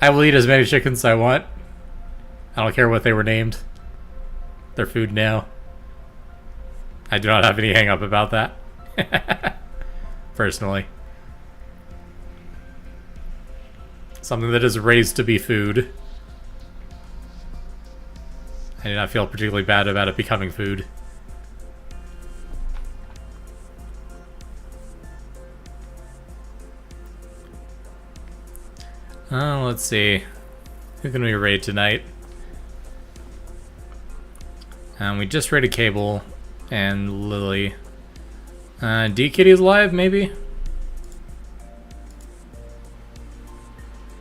I will eat as many chickens as I want. I don't care what they were named. They're food now. I do not have any hang up about that. Personally. Something that is raised to be food. I do not feel particularly bad about it becoming food. Let's see. Who can we raid tonight? We just raided Cable and Lily. D-Kitty's live, maybe?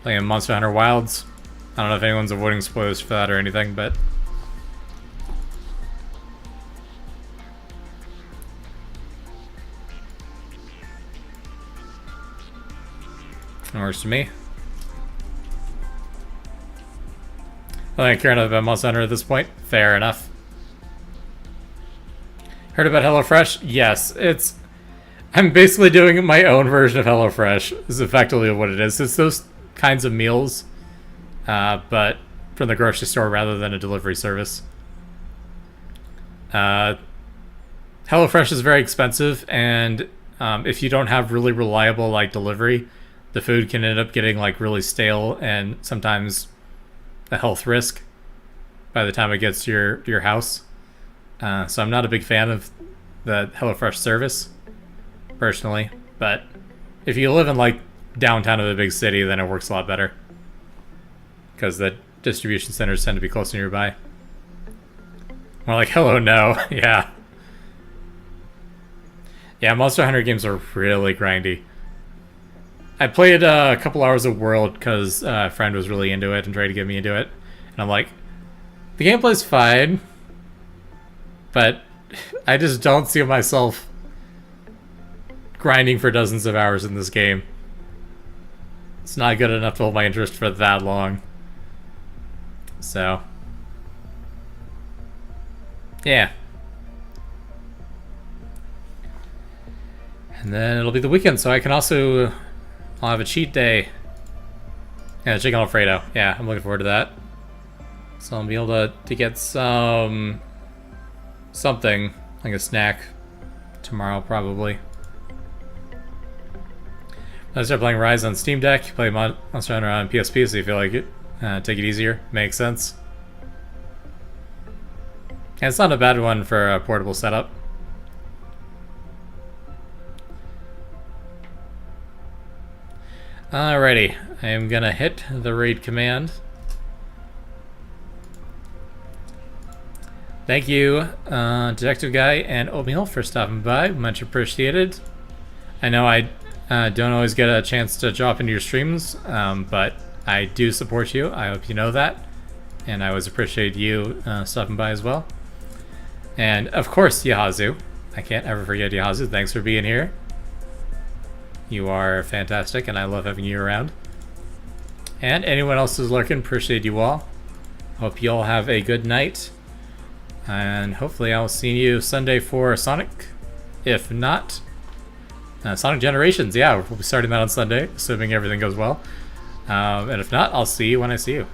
Playing Monster Hunter Wilds. I don't know if anyone's avoiding spoilers for that or anything, but... It works for me. I don't care enough about Monster Hunter at this point. Fair enough. Heard about HelloFresh? Yes, I'm basically doing my own version of HelloFresh, is effectively what it is. It's those kinds of meals, but from the grocery store rather than a delivery service. HelloFresh is very expensive, and if you don't have really reliable like delivery, the food can end up getting like really stale and sometimes a health risk by the time it gets to your house. So I'm not a big fan of the HelloFresh service, personally. But if you live in like downtown of a big city, then it works a lot better. Because the distribution centers tend to be closer nearby. More like, hello, no. Yeah. Yeah, Monster Hunter games are really grindy. I played a couple hours of World because a friend was really into it and tried to get me into it. And I'm like, the gameplay's fine. But I just don't see myself grinding for dozens of hours in this game. It's not good enough to hold my interest for that long. So, yeah. And then it'll be the weekend, so I can also... I'll have a cheat day. Yeah, chicken Alfredo. Yeah, I'm looking forward to that. So I'll be able to get something, like a snack, tomorrow probably. I'll start playing Rise on Steam Deck, play Monster Hunter on PSP, so you feel like it. Take it easier. Makes sense. And it's not a bad one for a portable setup. Alrighty, I am gonna hit the raid command. Thank you, Detective Guy and Oatmeal, for stopping by. Much appreciated. I know I don't always get a chance to drop into your streams, but I do support you. I hope you know that. And I always appreciate you stopping by as well. And of course, Yahazu. I can't ever forget Yahazu. Thanks for being here. You are fantastic, and I love having you around. And anyone else who's lurking, appreciate you all. Hope you all have a good night. And hopefully I'll see you Sunday for Sonic. If not, Sonic Generations. Yeah, we'll be starting that on Sunday, assuming everything goes well. And if not, I'll see you when I see you.